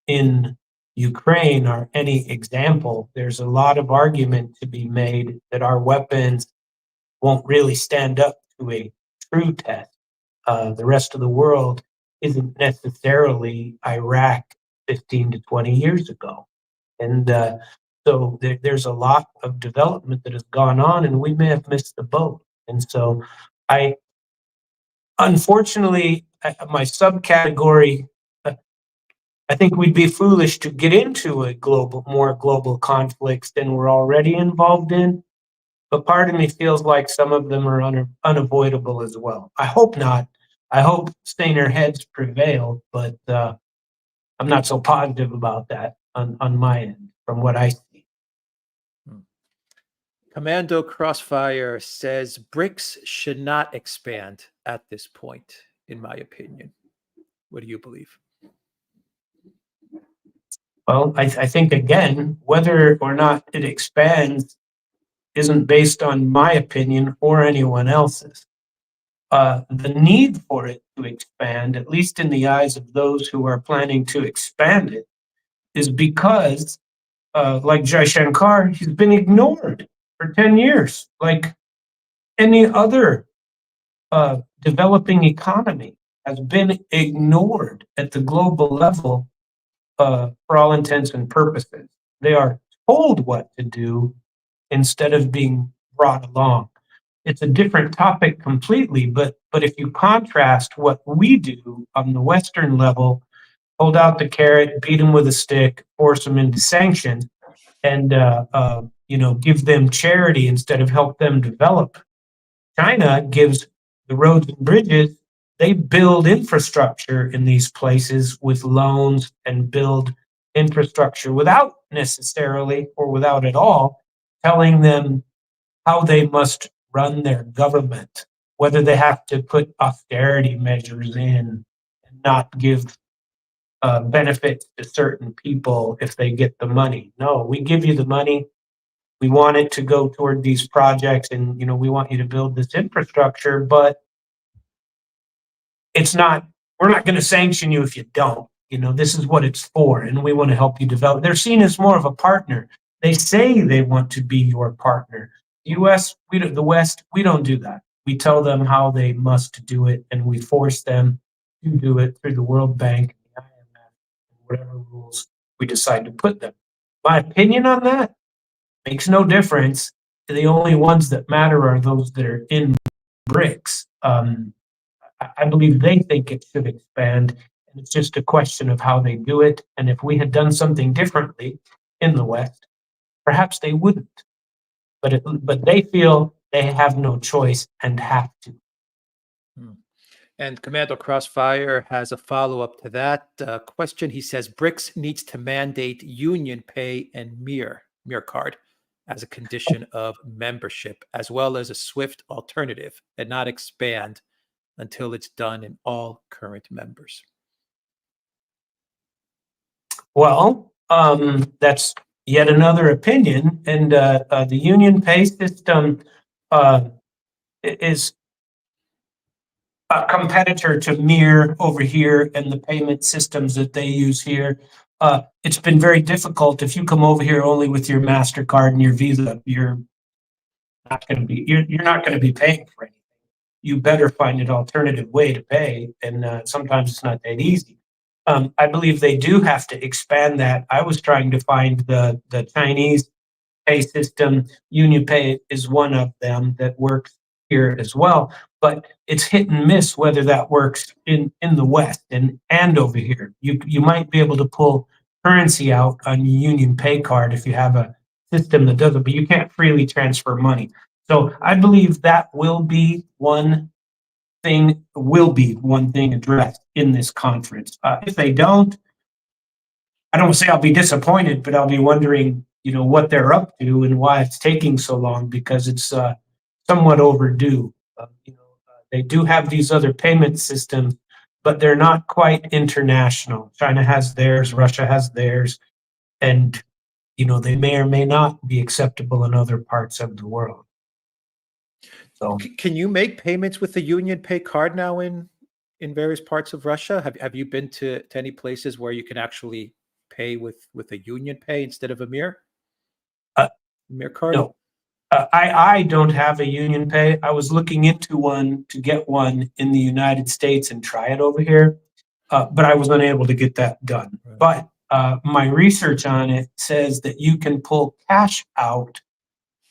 [SPEAKER 2] in Ukraine are any example, there's a lot of argument to be made that our weapons won't really stand up to a true test. The rest of the world isn't necessarily Iraq 15 to 20 years ago. And so there's a lot of development that has gone on, and we may have missed the boat. And so unfortunately, my subcategory, I think we'd be foolish to get into a more global conflicts than we're already involved in. But part of me feels like some of them are unavoidable as well. I hope not. I hope saner heads prevail, but I'm not so positive about that on my end from what I see.
[SPEAKER 1] Commando Crossfire says BRICS should not expand at this point, in my opinion. What do you believe?
[SPEAKER 2] Well, I think, again, whether or not it expands isn't based on my opinion or anyone else's. The need for it to expand, at least in the eyes of those who are planning to expand it, is because, like Jai Shankar, he's been ignored for 10 years, like any other developing economy has been ignored at the global level for all intents and purposes. They are told what to do instead of being brought along. It's a different topic completely, but if you contrast what we do on the Western level, hold out the carrot, beat them with a stick, force them into sanctions, and give them charity instead of help them develop. China gives the roads and bridges. They build infrastructure in these places with loans and build infrastructure without necessarily or without at all telling them how they must run their government, whether they have to put austerity measures in and not give benefits to certain people if they get the money. No, we give you the money. We want it to go toward these projects, and we want you to build this infrastructure, but it's not, we're not going to sanction you if you don't. This is what it's for, and we want to help you develop. They're seen as more of a partner. They say they want to be your partner. The US, the West, we don't do that. We tell them how they must do it, and we force them to do it through the World Bank, the IMF, whatever rules we decide to put them. My opinion on that makes no difference. The only ones that matter are those that are in BRICS. I believe they think it should expand, and it's just a question of how they do it. And if we had done something differently in the West, perhaps they wouldn't. But they feel they have no choice and have to.
[SPEAKER 1] And Commando Crossfire has a follow-up to that question. He says BRICS needs to mandate union pay and MIR card as a condition of membership, as well as a swift alternative, and not expand until it's done in all current members.
[SPEAKER 2] Well, that's yet another opinion, and the union pay system is a competitor to MIR over here and the payment systems that they use here. It's been very difficult. If you come over here only with your MasterCard and your Visa, you're not going to be paying for anything. You better find an alternative way to pay, and sometimes it's not that easy. I believe they do have to expand that. I was trying to find the Chinese pay system. Union Pay is one of them that works here as well, but it's hit and miss whether that works in the West and over here. You might be able to pull currency out on your Union Pay card if you have a system that does it, but you can't freely transfer money. So I believe that will be one thing addressed in this conference. If they don't, I don't say I'll be disappointed, but I'll be wondering, what they're up to and why it's taking so long, because it's somewhat overdue. They do have these other payment systems, but they're not quite international. China has theirs, Russia has theirs, and they may or may not be acceptable in other parts of the world. So,
[SPEAKER 1] can you make payments with the Union Pay card now in various parts of Russia? Have you been to any places where you can actually pay with a Union Pay instead of a MIR card?
[SPEAKER 2] No. I don't have a Union Pay. I was looking into one to get one in the United States and try it over here, but I was unable to get that done. Right. But my research on it says that you can pull cash out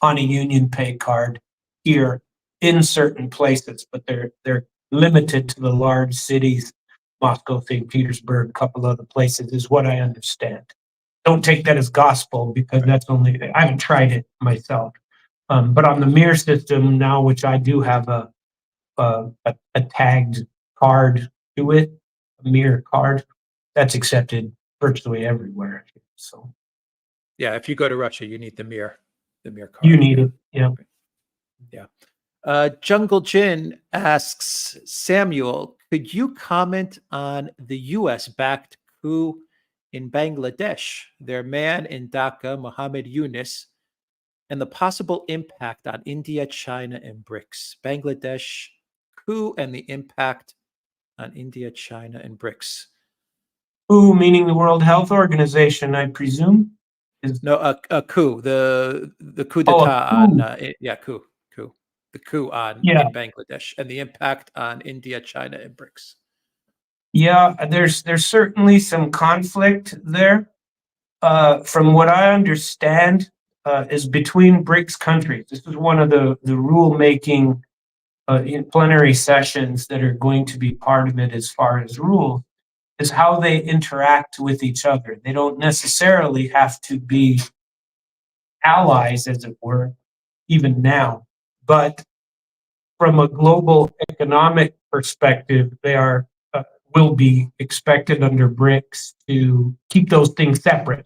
[SPEAKER 2] on a Union Pay card here in certain places, but they're limited to the large cities, Moscow, St. Petersburg, a couple other places, is what I understand. Don't take that as gospel, because that's I haven't tried it myself. But on the MIR system now, which I do have a tagged card to it, a MIR card, that's accepted virtually everywhere. So,
[SPEAKER 1] yeah, if you go to Russia, you need the MIR card.
[SPEAKER 2] You need it, yeah.
[SPEAKER 1] Yeah. Jungle Jin asks, Samuel, could you comment on the U.S.-backed coup in Bangladesh, their man in Dhaka, Mohammed Yunus, and the possible impact on India, China, and BRICS? Bangladesh coup and the impact on India, China, and BRICS.
[SPEAKER 2] Coup meaning the World Health Organization, I presume?
[SPEAKER 1] No, a coup. The coup d'etat on coup. The coup in Bangladesh and the impact on India, China, and BRICS.
[SPEAKER 2] Yeah, there's certainly some conflict there. From what I understand, is between BRICS countries. This is one of the rule-making plenary sessions that are going to be part of it as far as rules, is how they interact with each other. They don't necessarily have to be allies, as it were, even now. But from a global economic perspective, they will be expected under BRICS to keep those things separate,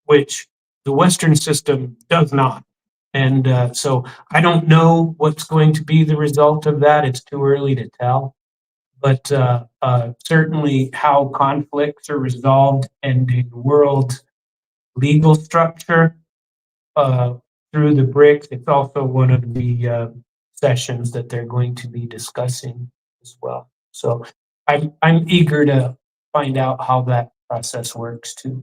[SPEAKER 2] which the Western system does not. And so I don't know what's going to be the result of that. It's too early to tell. But certainly how conflicts are resolved and a world legal structure through the BRICS, it's also one of the sessions that they're going to be discussing as well. So I'm eager to find out how that process works too.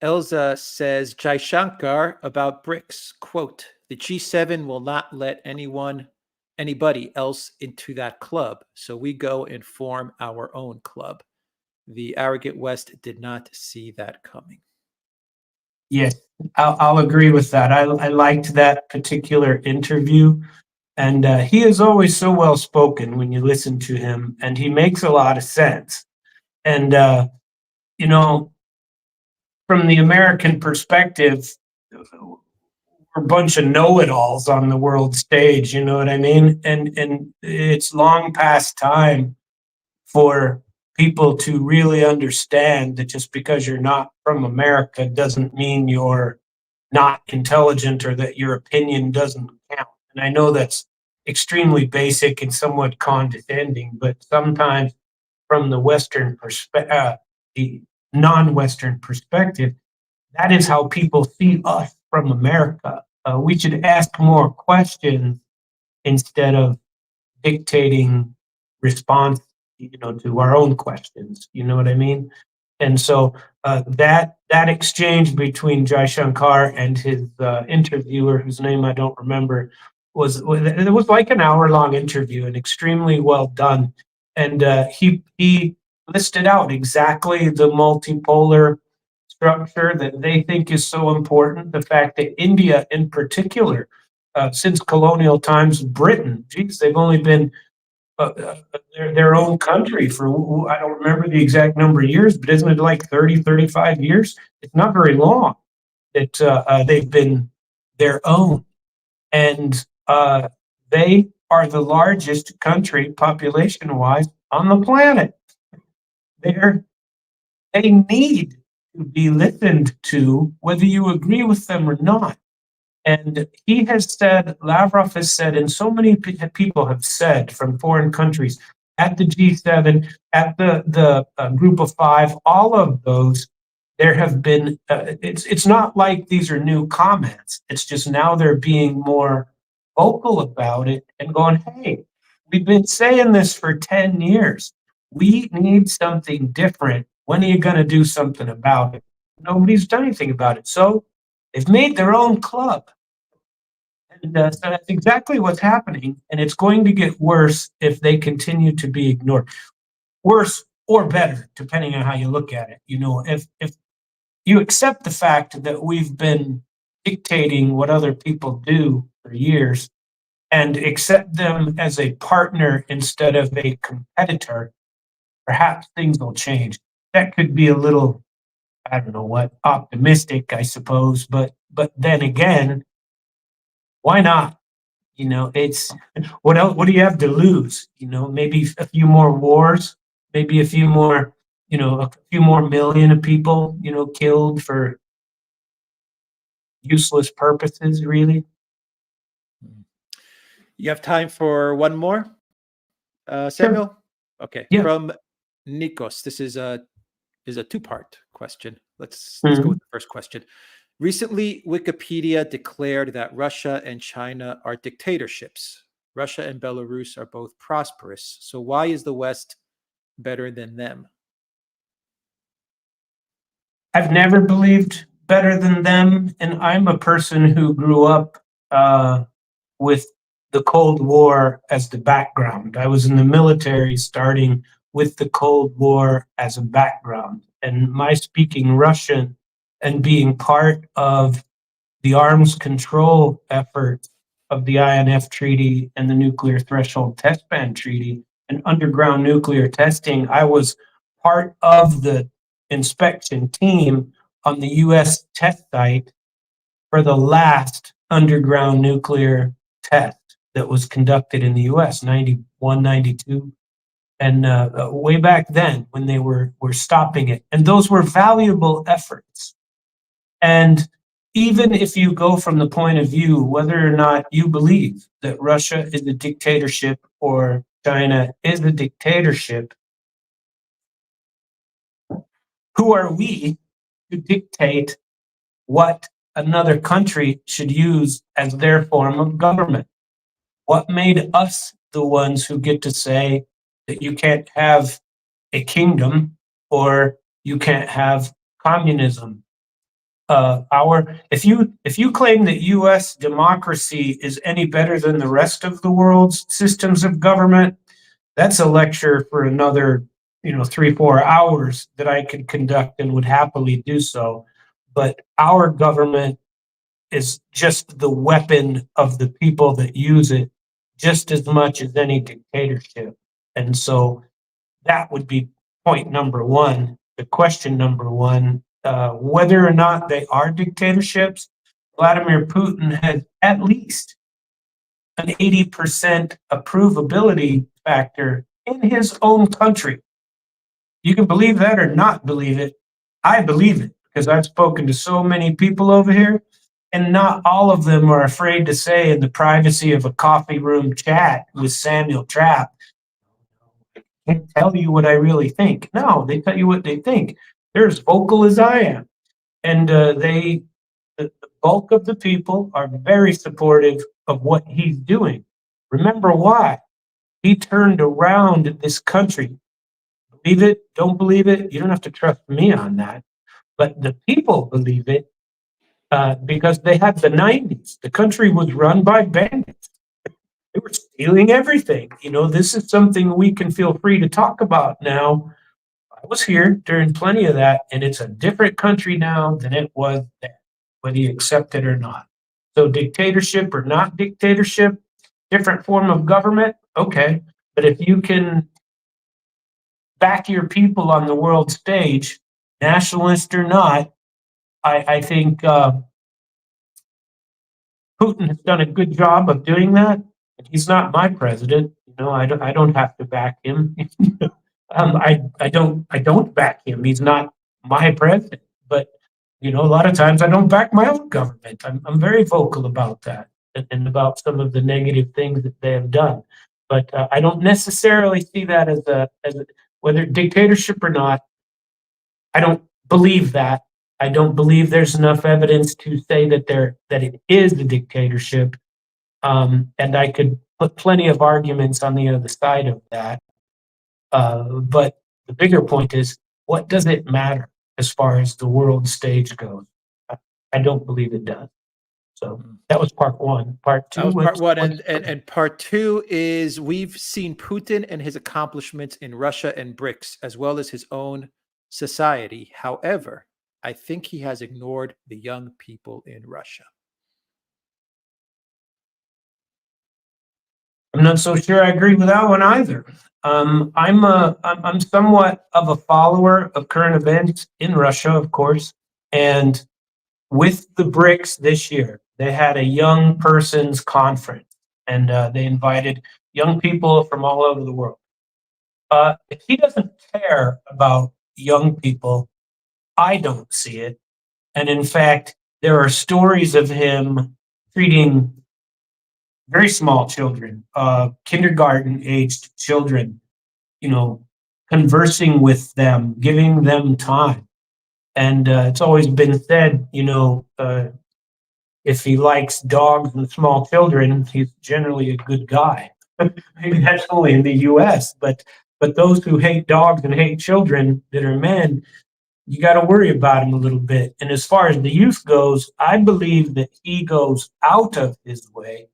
[SPEAKER 1] Elza says, Jai Shankar about BRICS, quote, the G7 will not let anybody else into that club. So we go and form our own club. The arrogant West did not see that coming.
[SPEAKER 2] Yes, I'll agree with that. I liked that particular interview. And he is always so well spoken when you listen to him, and he makes a lot of sense. And, you know, from the American perspective, we're a bunch of know-it-alls on the world stage, you know what I mean? And it's long past time for people to really understand that just because you're not from America doesn't mean you're not intelligent or that your opinion doesn't count. And I know that's extremely basic and somewhat condescending, but sometimes from the Western perspective, the non-Western perspective, that is how people see us from America. We should ask more questions instead of dictating response, to our own questions. You know what I mean? And so that exchange between Jai Shankar and his interviewer, whose name I don't remember, was like an hour-long interview and extremely well done. And he listed out exactly the multipolar structure that they think is so important. The fact that India, in particular, since colonial times, Britain, geez, they've only been their own country for, I don't remember the exact number of years, but isn't it like 30, 35 years? It's not very long that they've been their own. And they are the largest country population-wise on the planet. They need to be listened to, whether you agree with them or not. And he has said, Lavrov has said, and so many people have said from foreign countries at the G7, at the Group of Five, all of those, there have been, it's not like these are new comments. It's just now they're being more vocal about it and going, hey, we've been saying this for 10 years. We need something different. When are you going to do something about it? Nobody's done anything about it. So they've made their own club. And so that's exactly what's happening. And it's going to get worse if they continue to be ignored. Worse or better, depending on how you look at it. If you accept the fact that we've been dictating what other people do for years and accept them as a partner instead of a competitor, perhaps things will change. That could be a little, I don't know what, optimistic, I suppose, but then again, why not? It's what else? What do you have to lose? Maybe a few more wars, maybe a few more million of people, killed for useless purposes, really.
[SPEAKER 1] You have time for one more, Samuel?
[SPEAKER 2] Sure.
[SPEAKER 1] Okay.
[SPEAKER 2] Yeah.
[SPEAKER 1] From Nikos, this is a two-part question. Let's go with the first question. Recently, Wikipedia declared that Russia and China are dictatorships. Russia and Belarus are both prosperous. So why is the West better than them?
[SPEAKER 2] I've never believed better than them, and I'm a person who grew up with the Cold War as the background. I was in the military starting with the Cold War as a background, and my speaking Russian and being part of the arms control effort of the INF Treaty and the Nuclear Threshold Test Ban Treaty and underground nuclear testing, I was part of the inspection team on the U.S. test site for the last underground nuclear test that was conducted in the U.S., 91, 92. And way back then when they were stopping it. And those were valuable efforts. And even if you go from the point of view, whether or not you believe that Russia is a dictatorship or China is a dictatorship, who are we to dictate what another country should use as their form of government? What made us the ones who get to say that you can't have a kingdom or you can't have communism? If you claim that U.S. democracy is any better than the rest of the world's systems of government, that's a lecture for another 3-4 hours that I could conduct and would happily do so. But our government is just the weapon of the people that use it just as much as any dictatorship. And so that would be point number one. The question number one, whether or not they are dictatorships, Vladimir Putin has at least an 80% approvability factor in his own country. You can believe that or not believe it. I believe it because I've spoken to so many people over here, and not all of them are afraid to say in the privacy of a coffee room chat with Samuel Trapp, I can't tell you what I really think. No, they tell you what they think. They're as vocal as I am. And the bulk of the people are very supportive of what he's doing. Remember why? He turned around this country. Believe it, don't believe it, you don't have to trust me on that. But the people believe it because they had the 90s. The country was run by bandits. They were stealing everything. This is something we can feel free to talk about now. I was here during plenty of that, and it's a different country now than it was then, whether you accept it or not. So dictatorship or not dictatorship, different form of government, okay. But if you can back your people on the world stage, nationalist or not, I think Putin has done a good job of doing that. He's not my president. I don't have to back him. I don't back him. He's not my president. But a lot of times I don't back my own government. I'm very vocal about that and about some of the negative things that they have done. But I don't necessarily see that as whether dictatorship or not. I don't believe that. I don't believe there's enough evidence to say that it is a dictatorship. And I could put plenty of arguments on the other side of that. But the bigger point is, what does it matter as far as the world stage goes? I don't believe it does. So that was part one. Part two.
[SPEAKER 1] That was part one, and part two is we've seen Putin and his accomplishments in Russia and BRICS, as well as his own society. However, I think he has ignored the young people in Russia.
[SPEAKER 2] I'm not so sure I agree with that one either. I'm somewhat of a follower of current events in Russia, of course, and with the BRICS this year, they had a young persons conference, and they invited young people from all over the world. If he doesn't care about young people, I don't see it. And in fact, there are stories of him treating very small children, kindergarten-aged children, conversing with them, giving them time. And it's always been said, if he likes dogs and small children, he's generally a good guy. Maybe that's only in the U.S., but those who hate dogs and hate children that are men, you got to worry about him a little bit. And as far as the youth goes, I believe that he goes out of his way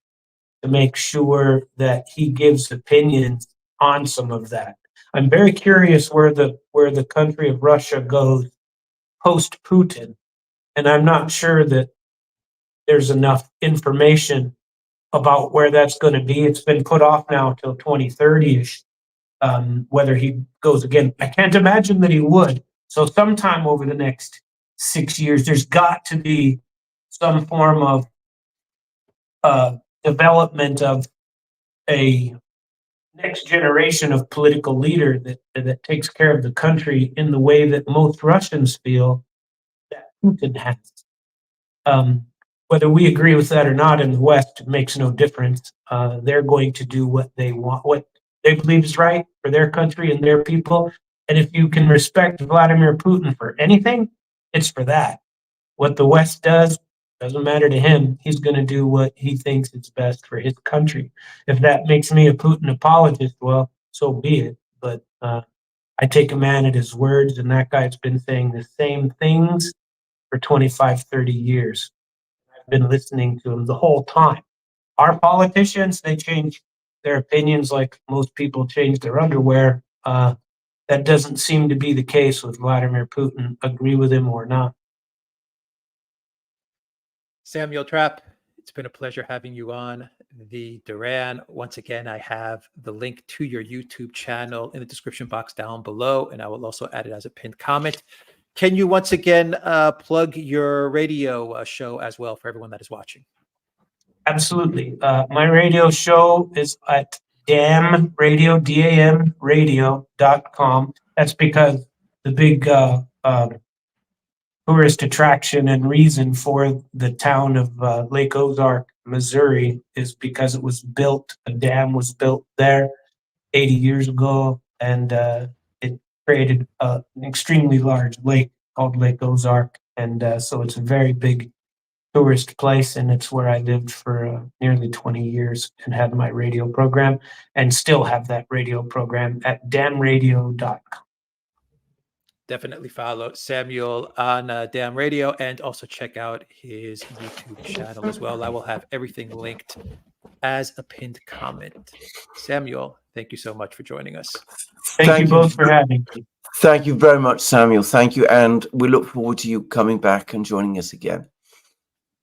[SPEAKER 2] to make sure that he gives opinions on some of that. I'm very curious where the country of Russia goes post Putin, and I'm not sure that there's enough information about where that's going to be. It's been put off now till 2030-ish. Whether he goes again, I can't imagine that he would. So sometime over the next 6 years, there's got to be some form of development of a next generation of political leader that takes care of the country in the way that most Russians feel that Putin has. Whether we agree with that or not in the West makes no difference. They're going to do what they want, what they believe is right for their country and their people. And if you can respect Vladimir Putin for anything, it's for that. What the West does doesn't matter to him. He's going to do what he thinks is best for his country. If that makes me a Putin apologist, well, so be it. But I take a man at his words, and that guy's been saying the same things for 25, 30 years. I've been listening to him the whole time. Our politicians, they change their opinions like most people change their underwear. that doesn't seem to be the case with Vladimir Putin, agree with him or not.
[SPEAKER 1] Samuel Trapp, it's been a pleasure having you on the Duran. Once again, I have the link to your YouTube channel in the description box down below, and I will also add it as a pinned comment. Can you once again plug your radio show as well for everyone that is watching?
[SPEAKER 2] Absolutely. My radio show is at DAM Radio, DAM radio.com. That's because the big tourist attraction and reason for the town of Lake Ozark, Missouri, is because it was built, a dam was built there 80 years ago, and it created an extremely large lake called Lake Ozark. And so it's a very big tourist place, and it's where I lived for nearly 20 years and had my radio program, and still have that radio program at damradio.com.
[SPEAKER 1] Definitely follow Samuel on Damn Radio, and also check out his YouTube channel as well. I will have everything linked as a pinned comment. Samuel, thank you so much for joining us.
[SPEAKER 2] Thank you both for having me.
[SPEAKER 3] Thank you very much, Samuel. Thank you. And we look forward to you coming back and joining us again.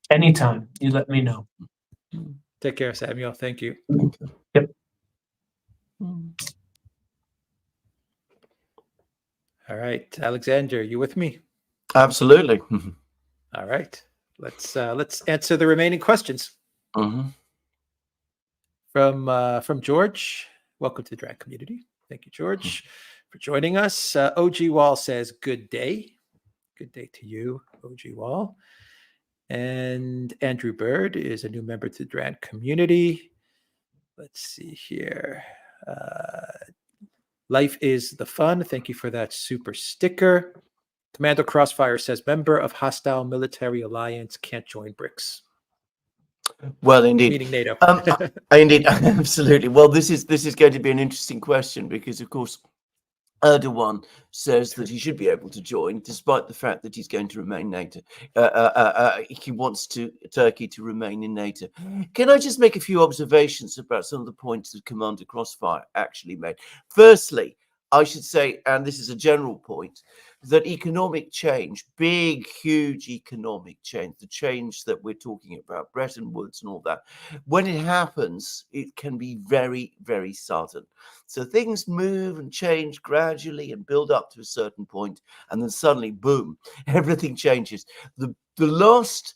[SPEAKER 2] Anytime. You let me know.
[SPEAKER 1] Take care, Samuel. Thank you.
[SPEAKER 3] Thank you.
[SPEAKER 2] Yep.
[SPEAKER 1] All right, Alexander, you with me?
[SPEAKER 3] Absolutely.
[SPEAKER 1] All right, let's answer the remaining questions.
[SPEAKER 3] Mm-hmm.
[SPEAKER 1] From George. Welcome to the Duran community. Thank you, George, for joining us. OG Wall says, good day. Good day to you, OG Wall. And Andrew Bird is a new member to the Duran community. Let's see here. Life is the fun. Thank you for that super sticker. Commando Crossfire says, member of hostile military alliance can't join BRICS.
[SPEAKER 3] Well, indeed.
[SPEAKER 1] Meaning NATO.
[SPEAKER 3] Indeed, absolutely. Well, this is going to be an interesting question because, of course, Erdogan says that he should be able to join, despite the fact that he's going to remain NATO. He wants Turkey to remain in NATO. Can I just make a few observations about some of the points that Commander Crossfire actually made? Firstly, I should say, and this is a general point, that economic change, big, huge economic change, the change that we're talking about, Bretton Woods and all that, when it happens, it can be very, very sudden. So things move and change gradually and build up to a certain point, and then suddenly, boom, everything changes. The last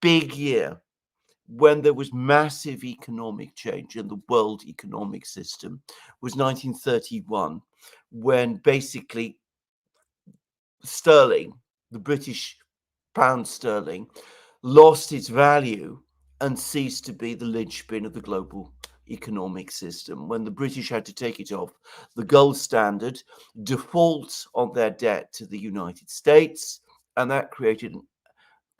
[SPEAKER 3] big year when there was massive economic change in the world economic system was 1931, when basically sterling, the British pound sterling, lost its value and ceased to be the linchpin of the global economic system. When the British had to take it off the gold standard, default on their debt to the United States, and that created a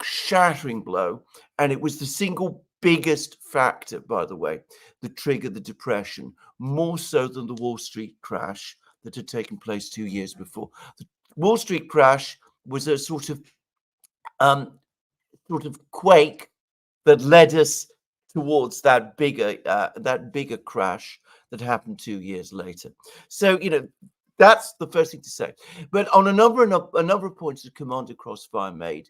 [SPEAKER 3] shattering blow. And it was the single biggest factor, by the way, that triggered the Depression, more so than the Wall Street crash that had taken place 2 years before. The Wall Street crash was a sort of quake that led us towards that bigger crash that happened 2 years later. So, that's the first thing to say. But on a number of points that Commander Crossfire made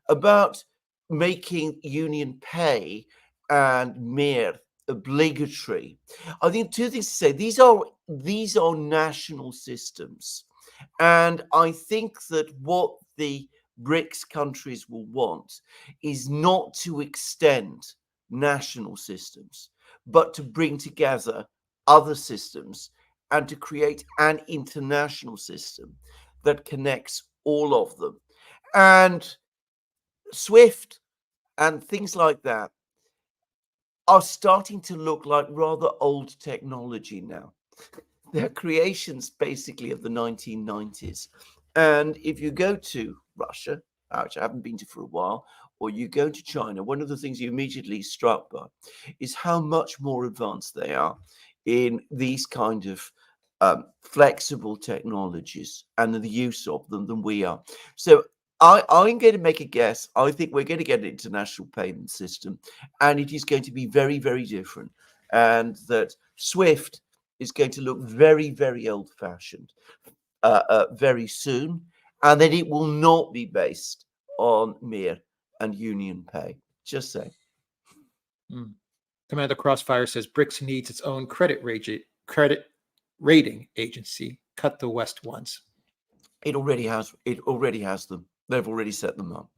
[SPEAKER 3] about making union pay and mere obligatory, I think two things to say. These are national systems, and I think that what the BRICS countries will want is not to extend national systems, but to bring together other systems and to create an international system that connects all of them. And SWIFT and things like that are starting to look like rather old technology now. They're creations basically of the 1990s. And if you go to Russia, which I haven't been to for a while, or you go to China, one of the things you're immediately struck by is how much more advanced they are in these kind of flexible technologies and the use of them than we are. So I'm going to make a guess. I think we're going to get an international payment system, and it is going to be very, very different. And that SWIFT is going to look very, very old-fashioned. very soon, and that it will not be based on Mir and Union Pay. Just saying.
[SPEAKER 1] Commander Crossfire says BRICS needs its own credit rating agency. Cut the West ones.
[SPEAKER 3] It already has. It already has them. They've already set them up.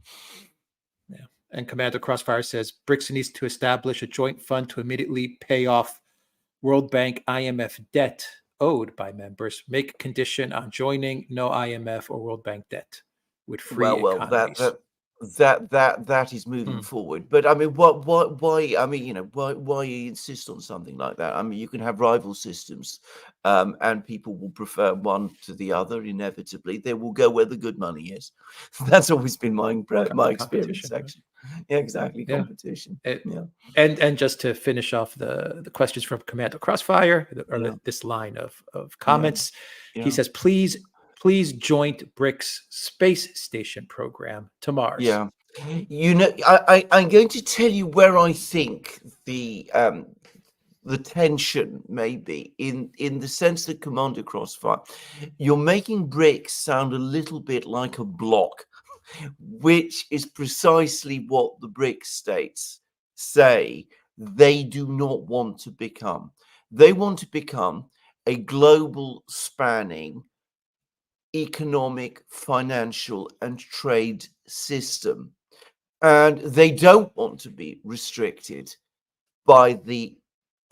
[SPEAKER 1] Yeah. And Commander Crossfire says BRICS needs to establish a joint fund to immediately pay off World Bank IMF debt owed by members. Make condition on joining no IMF or World Bank debt with free economies.
[SPEAKER 3] That is moving forward. But I mean, why? I mean, why you insist on something like that? I mean, you can have rival systems, and people will prefer one to the other. Inevitably, they will go where the good money is. That's always been my experience. Actually, yeah, exactly.
[SPEAKER 1] Yeah.
[SPEAKER 3] Competition. Yeah.
[SPEAKER 1] And just to finish off the questions from Commander Crossfire, or this line of comments, he says, please joint BRICS space station program to Mars.
[SPEAKER 3] Yeah, I'm going to tell you where I think the tension may be in the sense that Commander Crossfire, you're making BRICS sound a little bit like a bloc, which is precisely what the BRICS states say they do not want to become. They want to become a global spanning economic, financial, and trade system. And they don't want to be restricted by the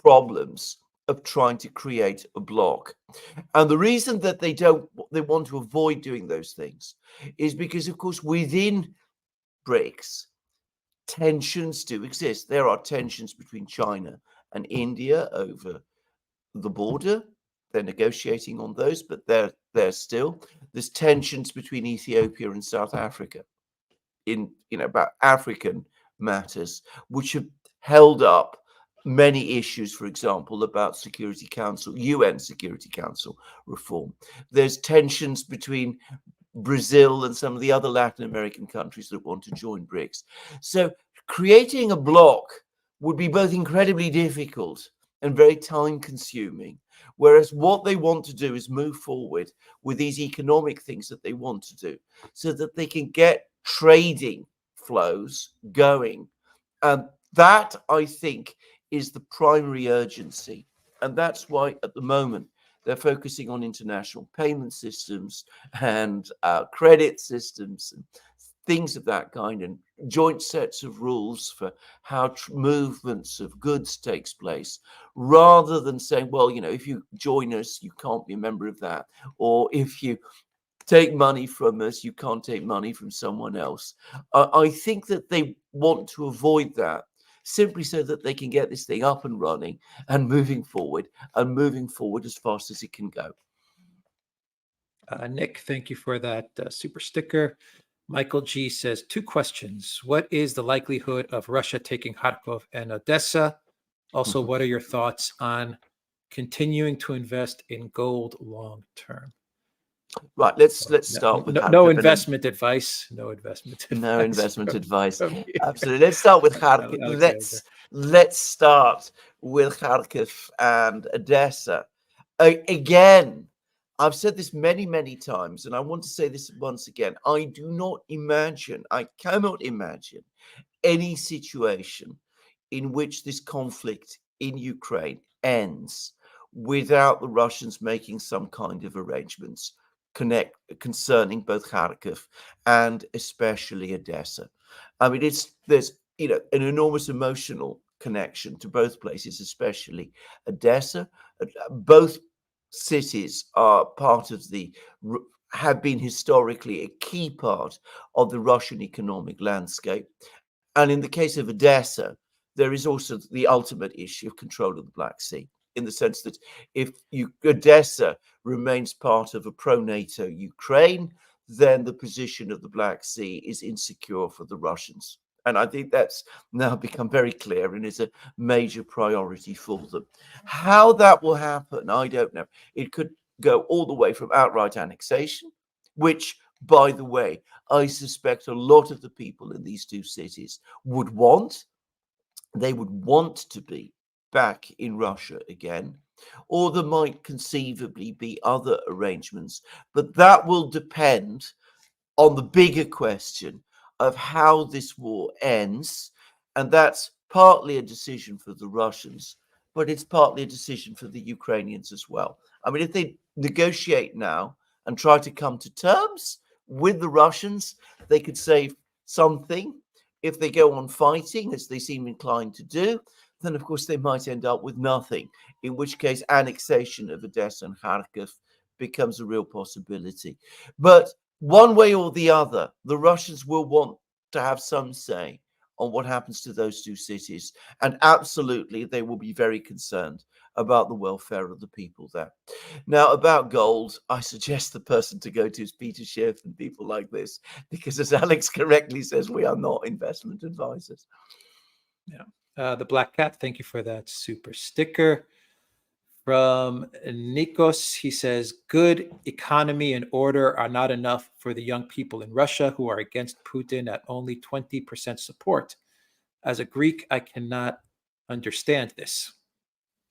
[SPEAKER 3] problems of trying to create a bloc. And the reason that they want to avoid doing those things is because, of course, within BRICS, tensions do exist. There are tensions between China and India over the border. They're negotiating on those, but there's tensions between Ethiopia and South Africa about African matters, which have held up many issues, for example, about Security Council, UN Security Council reform. There's tensions between Brazil and some of the other Latin American countries that want to join BRICS. So creating a bloc would be both incredibly difficult and very time consuming. Whereas what they want to do is move forward with these economic things that they want to do so that they can get trading flows going. And that, I think, is the primary urgency. And that's why at the moment they're focusing on international payment systems and credit systems and things of that kind, and joint sets of rules for how movements of goods takes place, rather than saying, well, if you join us, you can't be a member of that, or if you take money from us, you can't take money from someone else. I think that they want to avoid that, simply so that they can get this thing up and running and moving forward as fast as it can go.
[SPEAKER 1] Nick, thank you for that super sticker. Michael G says, 2 questions. What is the likelihood of Russia taking Kharkov and Odessa? Also, what are your thoughts on continuing to invest in gold long term?
[SPEAKER 3] Right, let's start with
[SPEAKER 1] no investment advice. No investment
[SPEAKER 3] advice. Absolutely. Let's start with Kharkiv. Let's start with Kharkiv and Odessa. Again, I've said this many, many times, and I want to say this once again. I cannot imagine any situation in which this conflict in Ukraine ends without the Russians making some kind of arrangements concerning both Kharkiv and especially Odessa. I mean, there's an enormous emotional connection to both places, especially Odessa. Both cities are have been historically a key part of the Russian economic landscape. And in the case of Odessa, there is also the ultimate issue of control of the Black Sea, in the sense that if Odessa remains part of a pro-NATO Ukraine, then the position of the Black Sea is insecure for the Russians. And I think that's now become very clear and is a major priority for them. How that will happen, I don't know. It could go all the way from outright annexation, which, by the way, I suspect a lot of the people in these two cities would want. They would want to be back in Russia again. or there might conceivably be other arrangements. But that will depend on the bigger question of how this war ends. And that's partly a decision for the Russians, but it's partly a decision for the Ukrainians as well. I mean, if they negotiate now and try to come to terms with the Russians, they could save something. If they go on fighting, as they seem inclined to do, then of course they might end up with nothing, in which case annexation of Odessa and Kharkiv becomes a real possibility. But one way or the other, the Russians will want to have some say on what happens to those two cities. And absolutely, they will be very concerned about the welfare of the people there. Now, about gold, I suggest the person to go to is Peter Schiff and people like this, because as Alex correctly says, we are not investment advisors.
[SPEAKER 1] Yeah. The Black Cat, thank you for that super sticker. From Nikos, he says, good economy and order are not enough for the young people in Russia who are against Putin at only 20% support. As a Greek, I cannot understand this.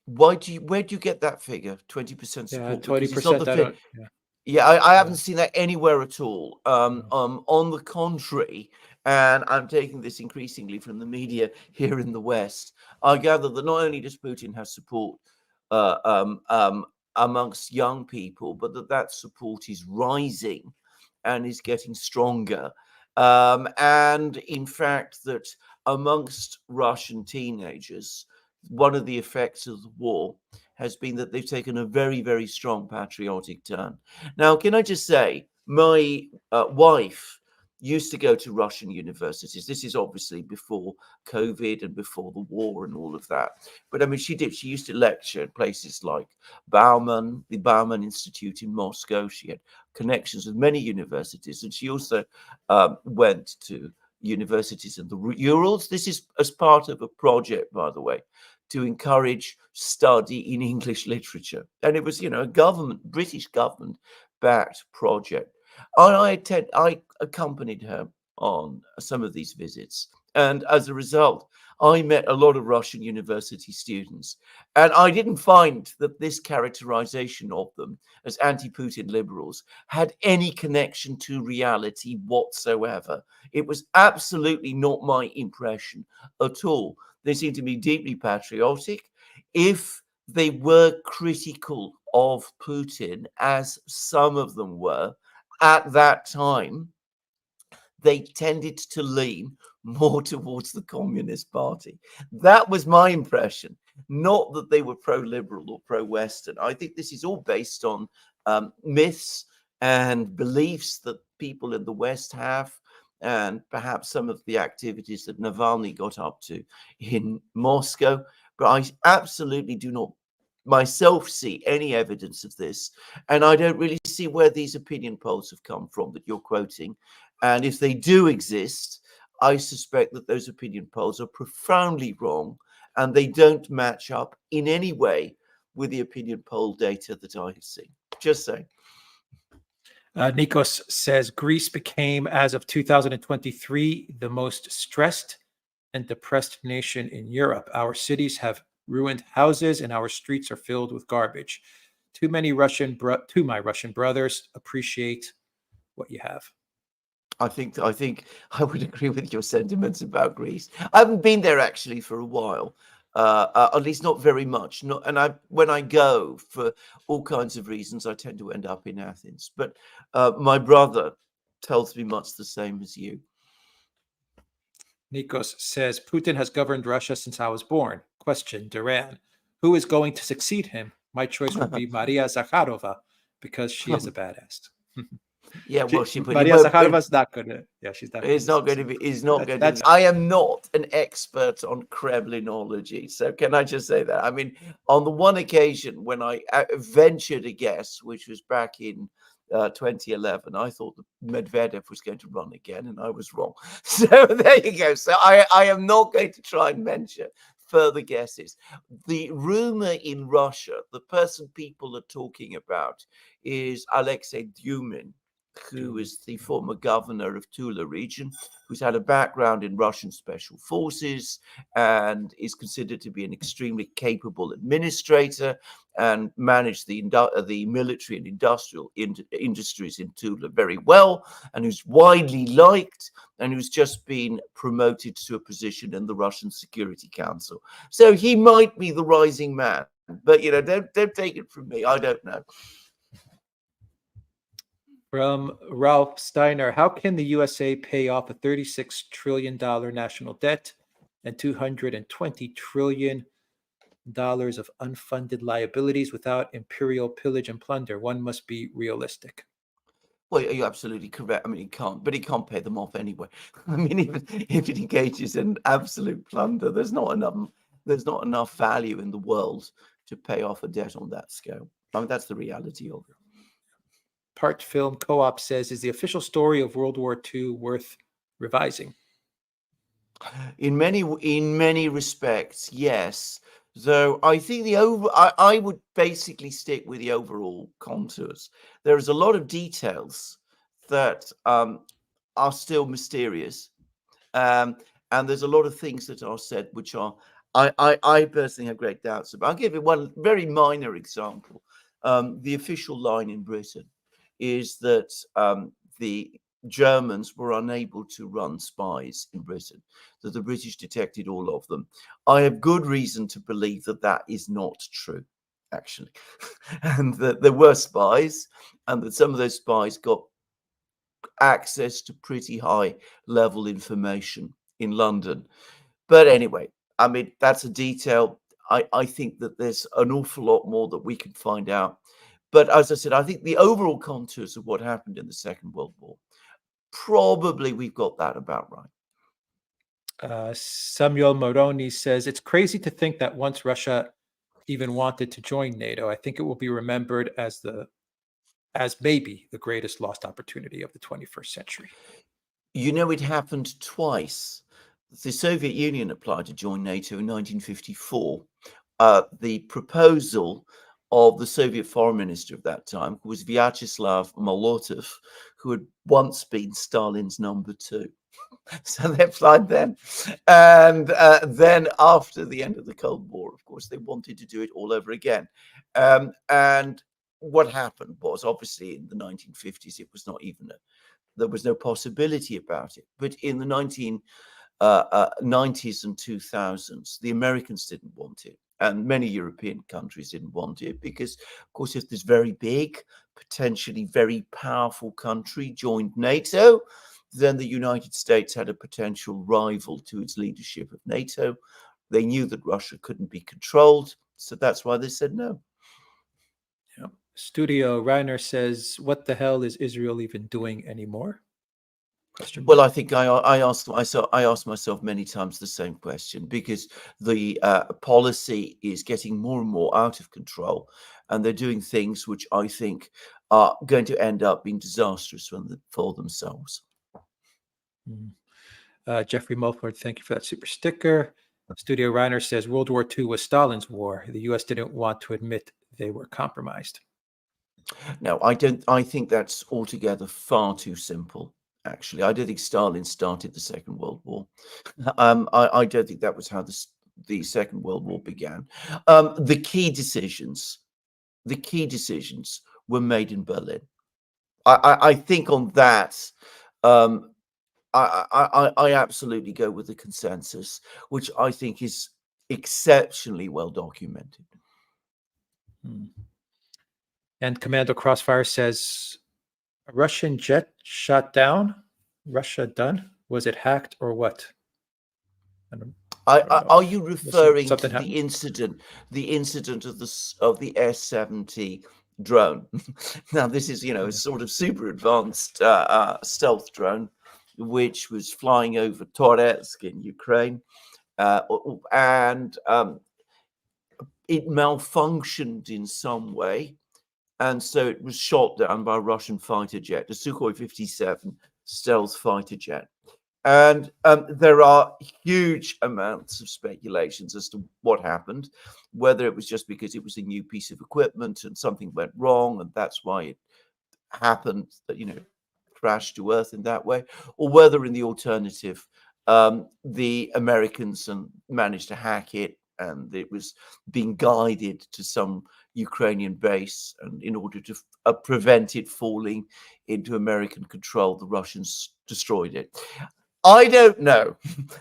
[SPEAKER 3] Where do you get that figure? 20% support?
[SPEAKER 1] Yeah,
[SPEAKER 3] Because it's not
[SPEAKER 1] 20%.
[SPEAKER 3] the
[SPEAKER 1] Yeah.
[SPEAKER 3] Yeah, I haven't seen that anywhere at all. On the contrary, and I'm taking this increasingly from the media here in the West, I gather that not only does Putin have support amongst young people, but that support is rising and is getting stronger. And in fact, that amongst Russian teenagers, one of the effects of the war has been that they've taken a very, very strong patriotic turn. Now, can I just say, my wife used to go to Russian universities. This is obviously before COVID and before the war and all of that. But I mean, she used to lecture at places like Bauman, the Bauman Institute in Moscow. She had connections with many universities. And she also went to universities in the Urals. This is as part of a project, by the way, to encourage study in English literature. And it was, a British government-backed project. I accompanied her on some of these visits. And as a result, I met a lot of Russian university students. And I didn't find that this characterization of them as anti-Putin liberals had any connection to reality whatsoever. It was absolutely not my impression at all. They seemed to be deeply patriotic. If they were critical of Putin, as some of them were at that time, they tended to lean more towards the Communist Party. That was my impression, not that they were pro-liberal or pro-Western. I think this is all based on myths and beliefs that people in the West have, and perhaps some of the activities that Navalny got up to in Moscow. But I absolutely do not myself see any evidence of this. And I don't really see where these opinion polls have come from that you're quoting. And if they do exist, I suspect that those opinion polls are profoundly wrong, and they don't match up in any way with the opinion poll data that I have seen. Just saying.
[SPEAKER 1] Nikos says Greece became, as of 2023, the most stressed and depressed nation in Europe. Our cities have ruined houses and our streets are filled with garbage. To my Russian brothers, appreciate what you have.
[SPEAKER 3] I think I would agree with your sentiments about Greece. I haven't been there actually for a while, at least not very much. When I go for all kinds of reasons, I tend to end up in Athens. But my brother tells me much the same as you.
[SPEAKER 1] Nikos says Putin has governed Russia since I was born. Question, Duran, who is going to succeed him? My choice would be Maria Zakharova because she is a badass.
[SPEAKER 3] Yeah, well,
[SPEAKER 1] Maria Zakharova's not going to. Yeah, she's not.
[SPEAKER 3] It's not going to be. It's not going to. I am not an expert on Kremlinology, so can I just say that? I mean, on the one occasion when I ventured a guess, which was back in 2011, I thought that Medvedev was going to run again, and I was wrong. So there you go. So I am not going to try and venture further guesses. The rumor in Russia, the person people are talking about, is Alexei Dumin, who is the former governor of Tula region, who's had a background in Russian special forces and is considered to be an extremely capable administrator. and managed the military and industrial industries in Tula very well, and who's widely liked, and who's just been promoted to a position in the Russian Security Council. So he might be the rising man, but don't take it from me. I don't know.
[SPEAKER 1] From Ralph Steiner, how can the USA pay off a $36 trillion national debt and $220 trillion of unfunded liabilities without imperial pillage and plunder? One must be realistic.
[SPEAKER 3] Well, you're absolutely correct. I mean, he can't pay them off anyway. I mean, even if it engages in absolute plunder, there's not enough value in the world to pay off a debt on that scale. I mean, that's the reality of it.
[SPEAKER 1] Part Film Co-op says, is the official story of World War II worth revising?
[SPEAKER 3] In many respects, yes. Though I think I would basically stick with the overall contours. There is a lot of details that are still mysterious, and there's a lot of things that are said which are I personally have great doubts about. I'll give you one very minor example. The official line in Britain is that the Germans were unable to run spies in Britain, that the British detected all of them. I have good reason to believe that that is not true, actually, and that there were spies, and that some of those spies got access to pretty high level information in London. But anyway, I mean, that's a detail. I think that there's an awful lot more that we can find out. But as I said, I think the overall contours of what happened in the Second World War, probably we've got that about right.
[SPEAKER 1] Samuel Moroni says, it's crazy to think that once Russia even wanted to join NATO, I think it will be remembered as maybe the greatest lost opportunity of the 21st century.
[SPEAKER 3] It happened twice. The Soviet Union applied to join NATO in 1954. The proposal of the Soviet foreign minister of that time was Vyacheslav Molotov, who had once been Stalin's number two. So they applied then. And then after the end of the Cold War, of course, they wanted to do it all over again. And what happened was, obviously, in the 1950s, it was not even there was no possibility about it. But in the 1990s and 2000s, the Americans didn't want it. And many European countries didn't want it because, of course, if this very big, potentially very powerful country joined NATO, then the United States had a potential rival to its leadership of NATO. They knew that Russia couldn't be controlled, so that's why they said no.
[SPEAKER 1] Yeah. Studio Reiner says, what the hell is Israel even doing anymore?
[SPEAKER 3] Well, I think I asked myself many times the same question, because the policy is getting more and more out of control, and they're doing things which I think are going to end up being disastrous for themselves.
[SPEAKER 1] Jeffrey Mulford, thank you for that super sticker. Studio Reiner says World War II was Stalin's war. The U.S. didn't want to admit they were compromised.
[SPEAKER 3] No, I don't. I think that's altogether far too simple. Actually, I don't think Stalin started the Second World War. I don't think that was how the Second World War began. The key decisions were made in Berlin. I think on that, I absolutely go with the consensus, which I think is exceptionally well documented.
[SPEAKER 1] And Commando Crossfire says, a Russian jet shot down? Russia done? Was it hacked or what?
[SPEAKER 3] Are you referring to
[SPEAKER 1] happened?
[SPEAKER 3] the incident of the S-70 drone? Now, this is a sort of super advanced stealth drone, which was flying over Toretsk in Ukraine, and it malfunctioned in some way. And so it was shot down by a Russian fighter jet, a Sukhoi 57 stealth fighter jet. And there are huge amounts of speculations as to what happened, whether it was just because it was a new piece of equipment and something went wrong, and that's why it happened, that, crashed to Earth in that way, or whether in the alternative, the Americans managed to hack it, and it was being guided to some Ukrainian base, and in order to prevent it falling into American control, the Russians destroyed it. I don't know.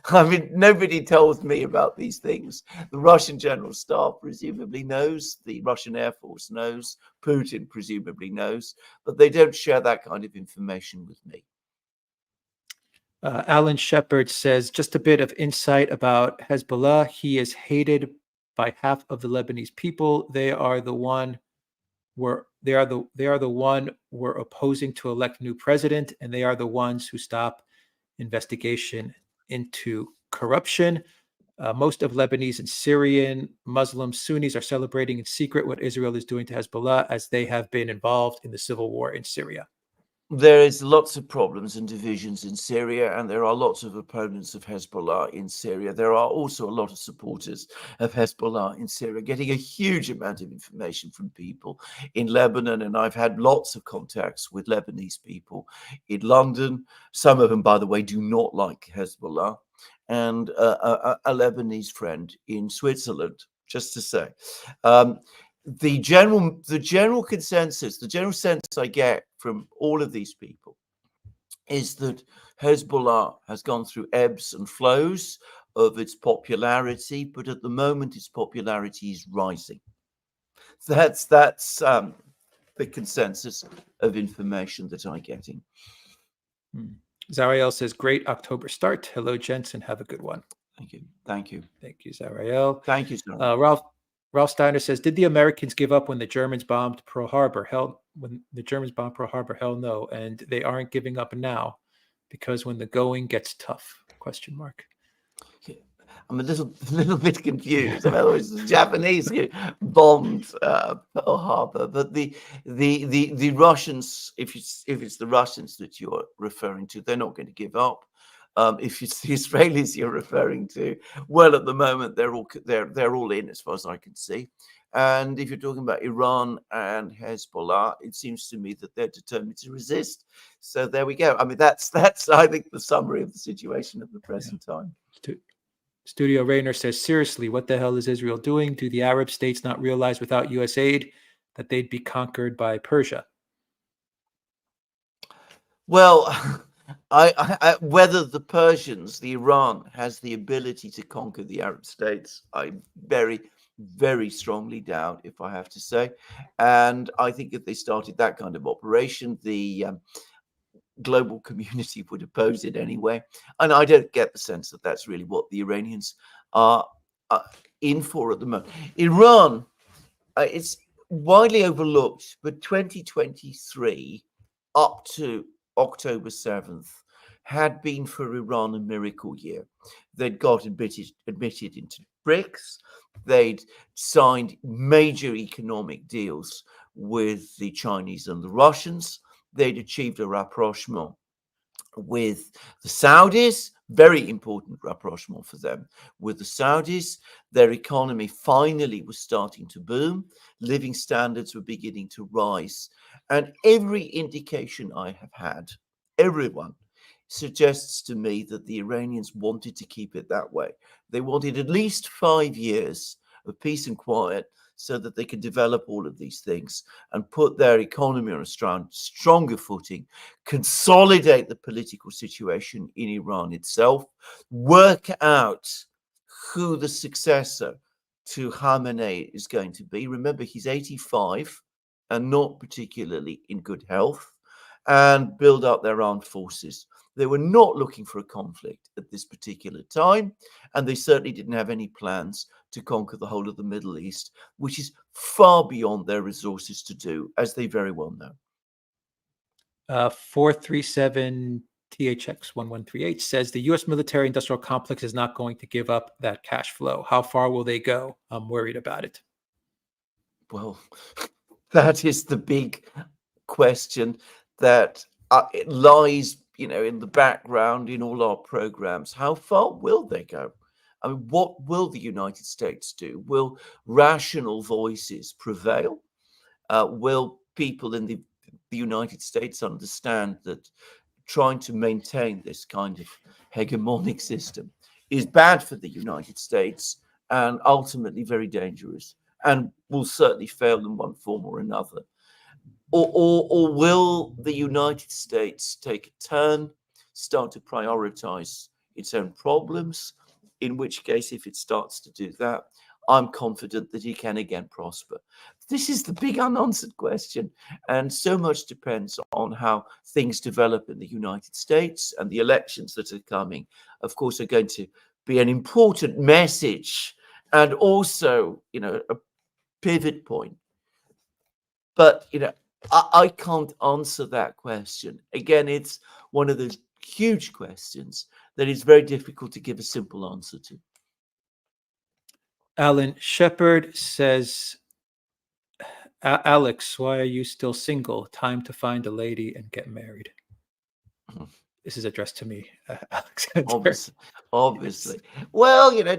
[SPEAKER 3] I mean, nobody tells me about these things. The Russian General Staff presumably knows, the Russian Air Force knows, Putin presumably knows, but they don't share that kind of information with me.
[SPEAKER 1] Alan Shepard says, just a bit of insight about Hezbollah. He is hated by half of the Lebanese people. They are the one we're opposing to elect new president, and they are the ones who stop investigation into corruption. Most of Lebanese and Syrian Muslim Sunnis are celebrating in secret what Israel is doing to Hezbollah, as they have been involved in the civil war in Syria.
[SPEAKER 3] There is lots of problems and divisions in Syria, and there are lots of opponents of Hezbollah in Syria. There are also a lot of supporters of Hezbollah in Syria, getting a huge amount of information from people in Lebanon. And I've had lots of contacts with Lebanese people in London. Some of them, by the way, do not like Hezbollah. And a Lebanese friend in Switzerland, just to say. The general consensus, the general sense I get from all of these people is that Hezbollah has gone through ebbs and flows of its popularity, but at the moment its popularity is rising. That's the consensus of information that I'm getting.
[SPEAKER 1] Zariel says, great October start. Hello, gents, and have a good one.
[SPEAKER 3] Thank you. Thank you.
[SPEAKER 1] Thank you, Zariel.
[SPEAKER 3] Thank you, sir.
[SPEAKER 1] Ralph Steiner says, did the Americans give up when the Germans bombed Pearl Harbor? Hell no. And they aren't giving up now, because when the going gets tough, ?
[SPEAKER 3] I'm a little bit confused. I mean, it was the Japanese who bombed Pearl Harbor, but the Russians, if it's the Russians that you're referring to, they're not going to give up. If it's the Israelis you're referring to, well, at the moment they're all in, as far as I can see. And if you're talking about Iran and Hezbollah, it seems to me that they're determined to resist. So there we go. I mean, that's I think the summary of the situation at the present time.
[SPEAKER 1] Studio Rayner says, seriously, what the hell is Israel doing? Do the Arab states not realize without U.S. aid that they'd be conquered by Persia?
[SPEAKER 3] Well, I whether the Persians, the Iran, has the ability to conquer the Arab states, I very, very strongly doubt, if I have to say. And I think if they started that kind of operation, the global community would oppose it anyway. And I don't get the sense that that's really what the Iranians are in for at the moment. Iran, it's widely overlooked, but 2023 up to October 7th had been for Iran a miracle year. They'd got admitted into BRICS. They'd signed major economic deals with the Chinese and the Russians. They'd achieved a rapprochement with the Saudis, very important rapprochement for them with the Saudis. Their economy finally was starting to boom. Living standards were beginning to rise. And every indication I have had, everyone suggests to me that the Iranians wanted to keep it that way. They wanted at least 5 years of peace and quiet so that they could develop all of these things and put their economy on a stronger footing, consolidate the political situation in Iran itself, work out who the successor to Khamenei is going to be. Remember, he's 85 and not particularly in good health, and build up their armed forces. They were not looking for a conflict at this particular time, and they certainly didn't have any plans to conquer the whole of the Middle East, which is far beyond their resources to do, as they very well know.
[SPEAKER 1] 437 THX 1138 says the U.S. military industrial complex is not going to give up that cash flow. How far will they go? I'm worried about it.
[SPEAKER 3] Well, that is the big question that it lies, in the background in all our programs. How far will they go? I mean, what will the United States do? Will rational voices prevail? Will people in the United States understand that trying to maintain this kind of hegemonic system is bad for the United States and ultimately very dangerous? and will certainly fail in one form or another. Or will the United States take a turn, start to prioritize its own problems, in which case, if it starts to do that, I'm confident that it can again prosper. This is the big unanswered question, and so much depends on how things develop in the United States, and the elections that are coming, of course, are going to be an important message and also, a pivot point. But, I can't answer that question. Again, it's one of those huge questions that is very difficult to give a simple answer to.
[SPEAKER 1] Alan Shepard says, Alex, why are you still single? Time to find a lady and get married. This is addressed to me, Alexander.
[SPEAKER 3] Obviously. Well, I mean, I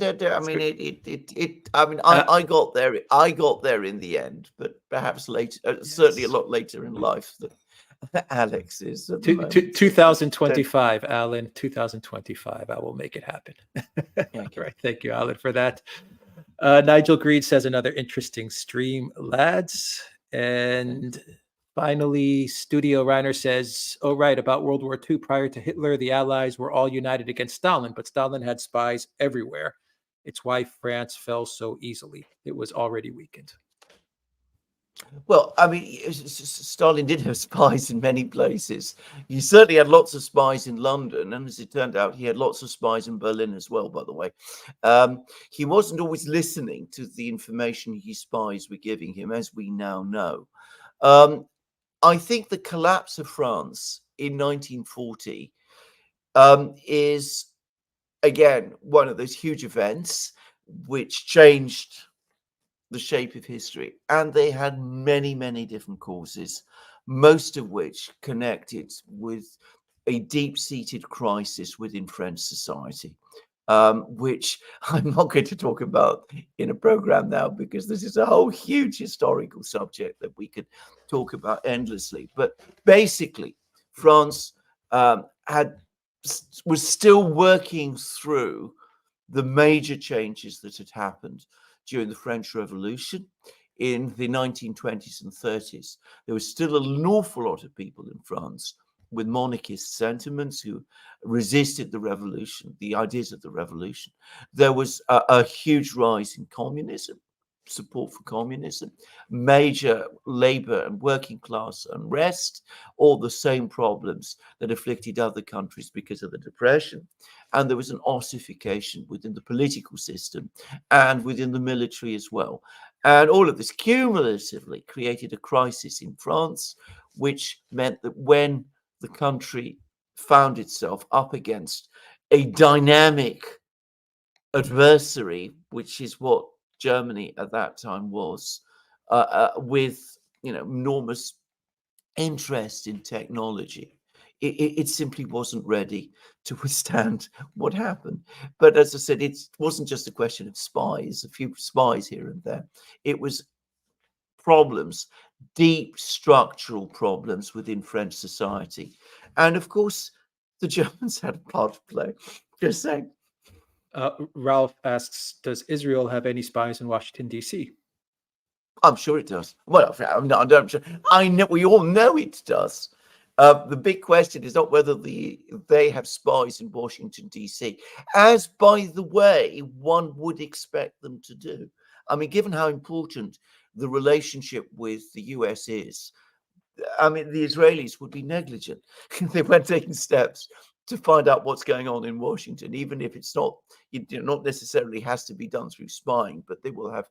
[SPEAKER 3] got there. I got there in the end, but perhaps later, certainly a lot later in life than Alex is.
[SPEAKER 1] 2025, Alan. 2025. I will make it happen.
[SPEAKER 3] Okay.
[SPEAKER 1] Right. Thank you, Alan, for that. Nigel Green says, another interesting stream, lads. And finally, Studio Reiner says, oh, right, about World War II. Prior to Hitler, the Allies were all united against Stalin, but Stalin had spies everywhere. It's why France fell so easily. It was already weakened.
[SPEAKER 3] Well, I mean, Stalin did have spies in many places. He certainly had lots of spies in London, and as it turned out, he had lots of spies in Berlin as well, by the way. He wasn't always listening to the information his spies were giving him, as we now know. I think the collapse of France in 1940 is, again, one of those huge events which changed the shape of history, and they had many, many different causes, most of which connected with a deep-seated crisis within French society, which I'm not going to talk about in a program now, because this is a whole huge historical subject that we could talk about endlessly. But basically, France was still working through the major changes that had happened during the French Revolution in the 1920s and 30s. There was still an awful lot of people in France with monarchist sentiments who resisted the revolution, the ideas of the revolution. There was a huge rise in communism, support for communism, major labor and working class unrest, all the same problems that afflicted other countries because of the Depression. And there was an ossification within the political system and within the military as well. And all of this cumulatively created a crisis in France, which meant that when the country found itself up against a dynamic adversary, which is what Germany at that time was, with enormous interest in technology, it simply wasn't ready to withstand what happened. But as I said, it wasn't just a question of spies, a few spies here and there. It was problems, deep structural problems within French society. And of course, the Germans had a part to play. Just saying.
[SPEAKER 1] Ralph asks, does Israel have any spies in Washington, D.C.?
[SPEAKER 3] I'm sure it does. Well, I'm sure. I know, we all know it does. The big question is not whether they have spies in Washington, D.C., as, by the way, one would expect them to do. I mean, given how important the relationship with the US is, I mean, the Israelis would be negligent if they weren't taking steps to find out what's going on in Washington, even if it's not, not necessarily has to be done through spying, but they will have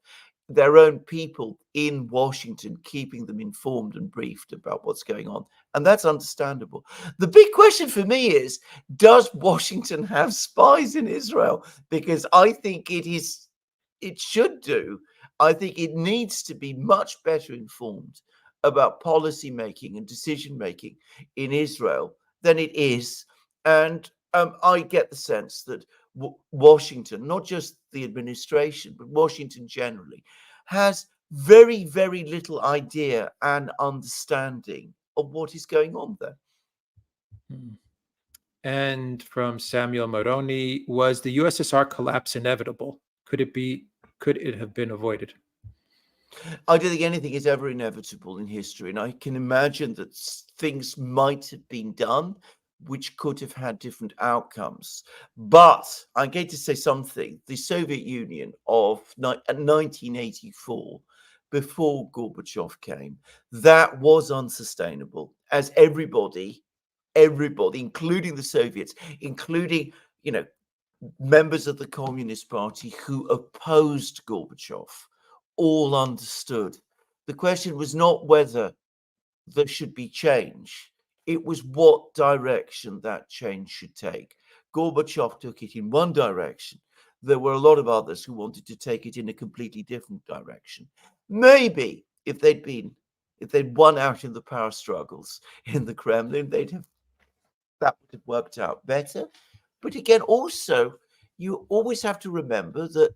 [SPEAKER 3] their own people in Washington keeping them informed and briefed about what's going on. And that's understandable. The big question for me is, does Washington have spies in Israel? Because I think it should do. I think it needs to be much better informed about policy making and decision making in Israel than it is. And I get the sense that Washington, not just the administration, but Washington generally, has very, very little idea and understanding of what is going on there.
[SPEAKER 1] And from Samuel Moroni, was the USSR collapse inevitable? Could it have been avoided?
[SPEAKER 3] I don't think anything is ever inevitable in history, and I can imagine that things might have been done which could have had different outcomes. But I'm going to say something. The Soviet Union of 1984, before Gorbachev came, that was unsustainable, as everybody, including the Soviets, including, members of the Communist Party who opposed Gorbachev, all understood. The question was not whether there should be change. It was what direction that change should take. Gorbachev took it in one direction. There were a lot of others who wanted to take it in a completely different direction. Maybe if they'd won out in the power struggles in the Kremlin, that would have worked out better. But again, also, you always have to remember that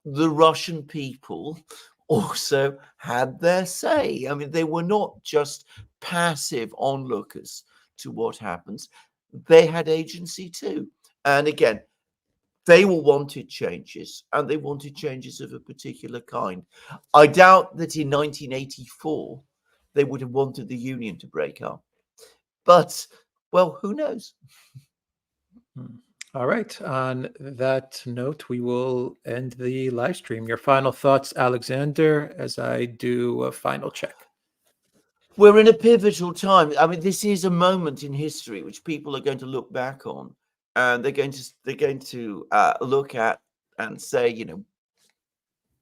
[SPEAKER 3] the Russian people also had their say. I mean, they were not just passive onlookers to what happens. They had agency too. And again, they all wanted changes, and they wanted changes of a particular kind. I doubt that in 1984, they would have wanted the Union to break up. But, well, who knows?
[SPEAKER 1] All right. On that note, we will end the live stream. Your final thoughts, Alexander, as I do a final check.
[SPEAKER 3] We're in a pivotal time. I mean, this is a moment in history which people are going to look back on, and they're going to look at and say,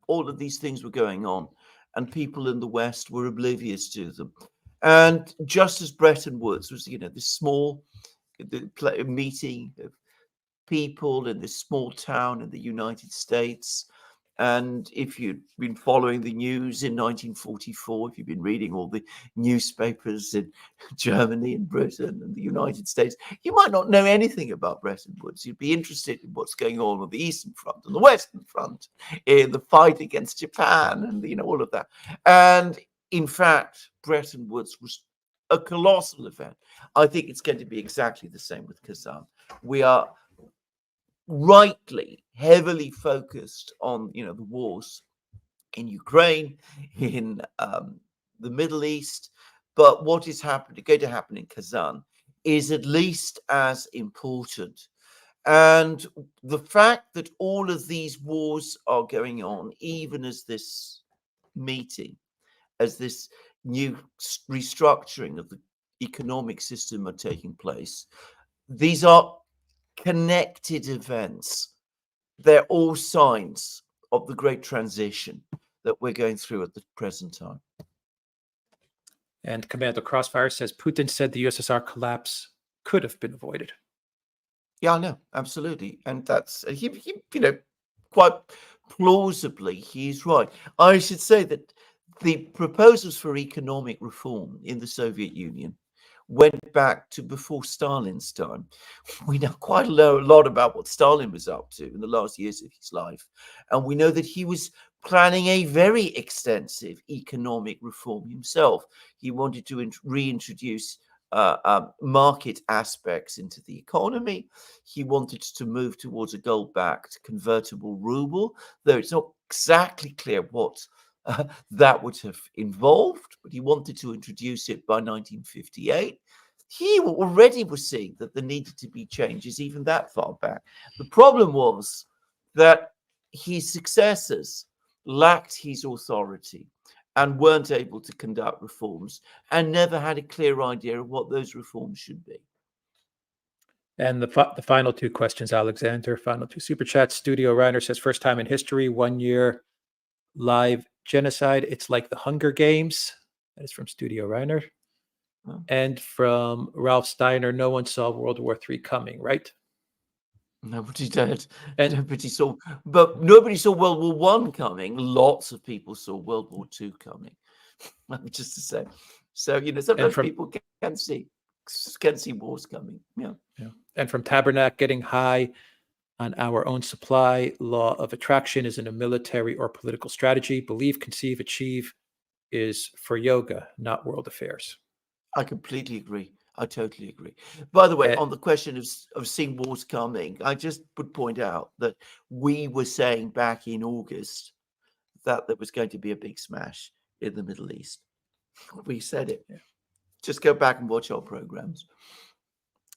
[SPEAKER 3] all of these things were going on, and people in the West were oblivious to them. And just as Bretton Woods was, this small meeting of people in this small town in the United States. And if you've been following the news in 1944, if you've been reading all the newspapers in Germany and Britain and the United States, you might not know anything about Bretton Woods. You'd be interested in what's going on the Eastern Front and the Western Front, in the fight against Japan and, all of that. And in fact, Bretton Woods was a colossal event. I think it's going to be exactly the same with Kazan. We are rightly heavily focused on the wars in Ukraine, in the Middle East, but what is going to happen in Kazan is at least as important. And the fact that all of these wars are going on, even as this meeting, as this new restructuring of the economic system are taking place, these are connected events. They're all signs of the great transition that we're going through at the present time.
[SPEAKER 1] And Commander Crossfire says Putin said the USSR collapse could have been avoided.
[SPEAKER 3] Yeah, I know, absolutely. And that's he quite plausibly, he's right. I should say that the proposals for economic reform in the Soviet Union went back to before Stalin's time. We know quite a lot about what Stalin was up to in the last years of his life. And we know that he was planning a very extensive economic reform himself. He wanted to reintroduce market aspects into the economy. He wanted to move towards a gold-backed convertible ruble, though it's not exactly clear what that would have involved, but he wanted to introduce it by 1958. He already was seeing that there needed to be changes even that far back. The problem was that his successors lacked his authority and weren't able to conduct reforms and never had a clear idea of what those reforms should be.
[SPEAKER 1] And the final two questions, Alexander, final two super chats. Studio Reiner says, first time in history, 1 year live genocide. It's like the Hunger Games. That is from Studio Reiner. Oh. And from Ralph Steiner, no one saw World War III coming, right?
[SPEAKER 3] Nobody did. And nobody saw World War One coming. Lots of people saw World War II coming. Just to say. So, sometimes people can see wars coming. Yeah.
[SPEAKER 1] And from Tabernacle, getting high on our own supply, law of attraction isn't a military or political strategy. Believe, conceive, achieve is for yoga, not world affairs.
[SPEAKER 3] I completely agree. I totally agree. By the way, on the question of seeing wars coming, I just would point out that we were saying back in August that there was going to be a big smash in the Middle East. We said it.
[SPEAKER 1] Yeah.
[SPEAKER 3] Just go back and watch our programs.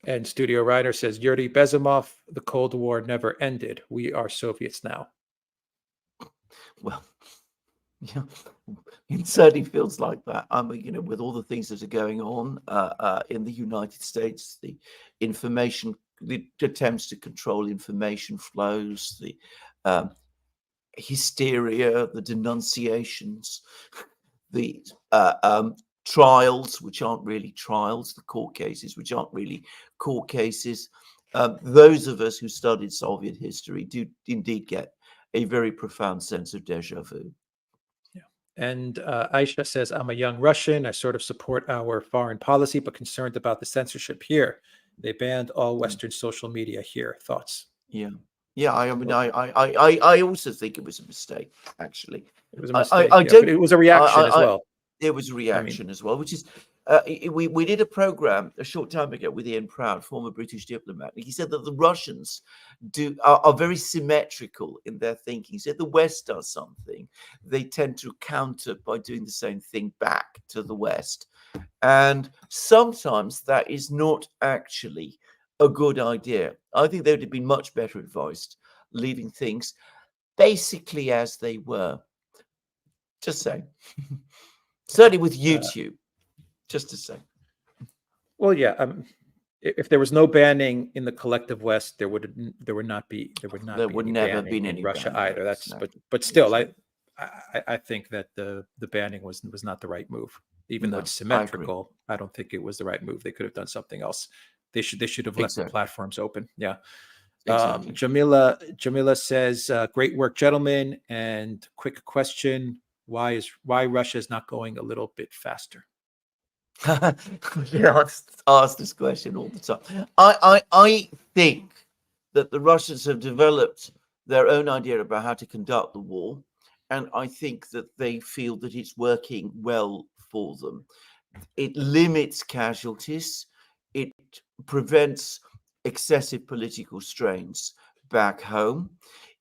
[SPEAKER 1] And Studio Reiner says, Yuri Bezimov, the Cold War never ended. We are Soviets now.
[SPEAKER 3] Well, yeah, it certainly feels like that. I mean, you know, with all the things that are going on in the United States, the attempts to control information flows, the hysteria, the denunciations, the trials, which aren't really trials, the court cases, which aren't really court cases. Those of us who studied Soviet history do indeed get a very profound sense of deja vu.
[SPEAKER 1] Yeah. And Aisha says, I'm a young Russian. I sort of support our foreign policy, but concerned about the censorship here. They banned all Western social media here. Thoughts?
[SPEAKER 3] Yeah. Yeah, I mean, I also think it was a mistake, actually.
[SPEAKER 1] It was a mistake.
[SPEAKER 3] I
[SPEAKER 1] Yeah,
[SPEAKER 3] don't.
[SPEAKER 1] but it was a reaction as well.
[SPEAKER 3] There was a reaction as well, which is we did a program a short time ago with Ian Proud, former British diplomat. He said that the Russians are very symmetrical in their thinking. He said the West does something, they tend to counter by doing the same thing back to the West, and sometimes that is not actually a good idea. I think they would have been much better advised leaving things basically as they were. Just saying. Certainly with YouTube, just to say.
[SPEAKER 1] Well, yeah. If there was no banning in the collective West, there would never be any in Russia either. That's no, but still, I think that the banning was not the right move. Even though it's symmetrical, I don't think it was the right move. They could have done something else. They should have left the platforms open. Yeah. Exactly. Jamila says, great work, gentlemen. And quick question. Why Russia is not going a little bit faster?
[SPEAKER 3] Yeah, I ask this question all the time. I think that the Russians have developed their own idea about how to conduct the war, and I think that they feel that it's working well for them. It limits casualties. It prevents excessive political strains back home.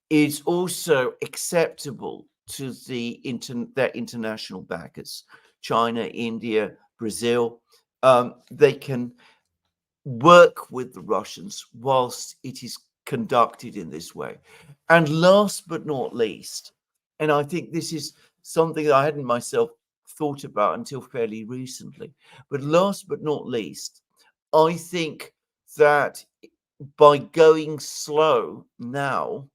[SPEAKER 3] It's also acceptable to their international backers, China, India, Brazil. They can work with the Russians whilst it is conducted in this way. And last but not least, and I think this is something that I hadn't myself thought about until fairly recently, but last but not least, I think that by going slow now,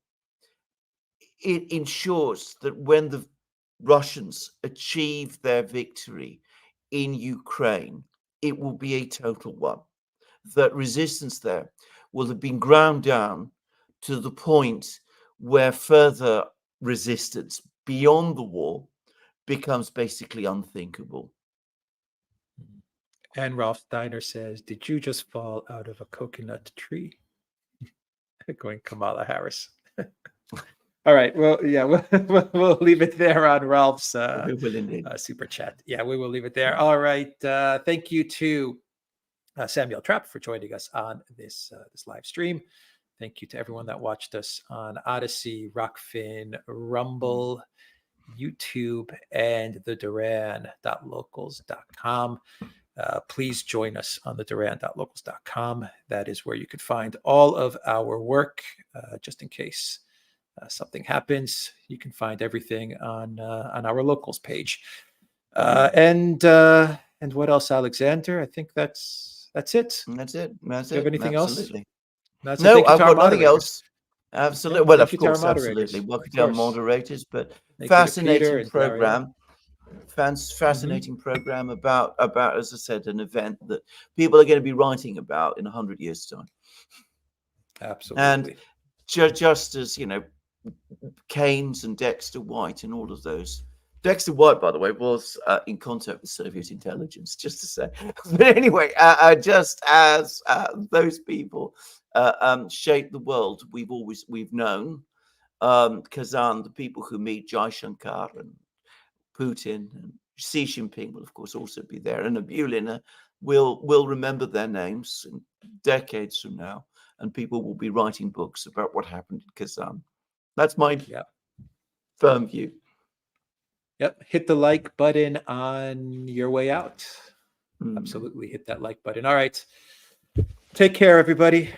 [SPEAKER 3] it ensures that when the Russians achieve their victory in Ukraine, it will be a total one. That resistance there will have been ground down to the point where further resistance beyond the war becomes basically unthinkable.
[SPEAKER 1] And Ralph Steiner says, did you just fall out of a coconut tree? Going Kamala Harris. All right. Well, yeah, we'll leave it there on Ralph's super chat. Yeah, we will leave it there. All right. Thank you to Samuel Trapp for joining us on this live stream. Thank you to everyone that watched us on Odyssey, Rockfin, Rumble, YouTube, and the Duran.locals.com. Please join us on the Duran.locals.com. That is where you can find all of our work, just in case something happens. You can find everything on our locals page. And what else, Alexander? I think that's it.
[SPEAKER 3] That's it.
[SPEAKER 1] Do you have anything else?
[SPEAKER 3] No, I've got nothing else. Absolutely. Yeah, well, of course, absolutely. Welcome to our moderators, but fascinating program. Fascinating program about, as I said, an event that people are going to be writing about in 100 years' time.
[SPEAKER 1] Absolutely.
[SPEAKER 3] And just as, you know, Keynes and Dexter White and all of those. Dexter White, by the way, was in contact with Soviet intelligence, just to say. But anyway, just as those people shaped the world we've known, Kazan, the people who meet Jaishankar and Putin and Xi Jinping will, of course, also be there. And Abulina will remember their names in decades from now, and people will be writing books about what happened in Kazan. That's my firm view.
[SPEAKER 1] Yep. Hit the like button on your way out.
[SPEAKER 3] Mm.
[SPEAKER 1] Absolutely hit that like button. All right. Take care, everybody.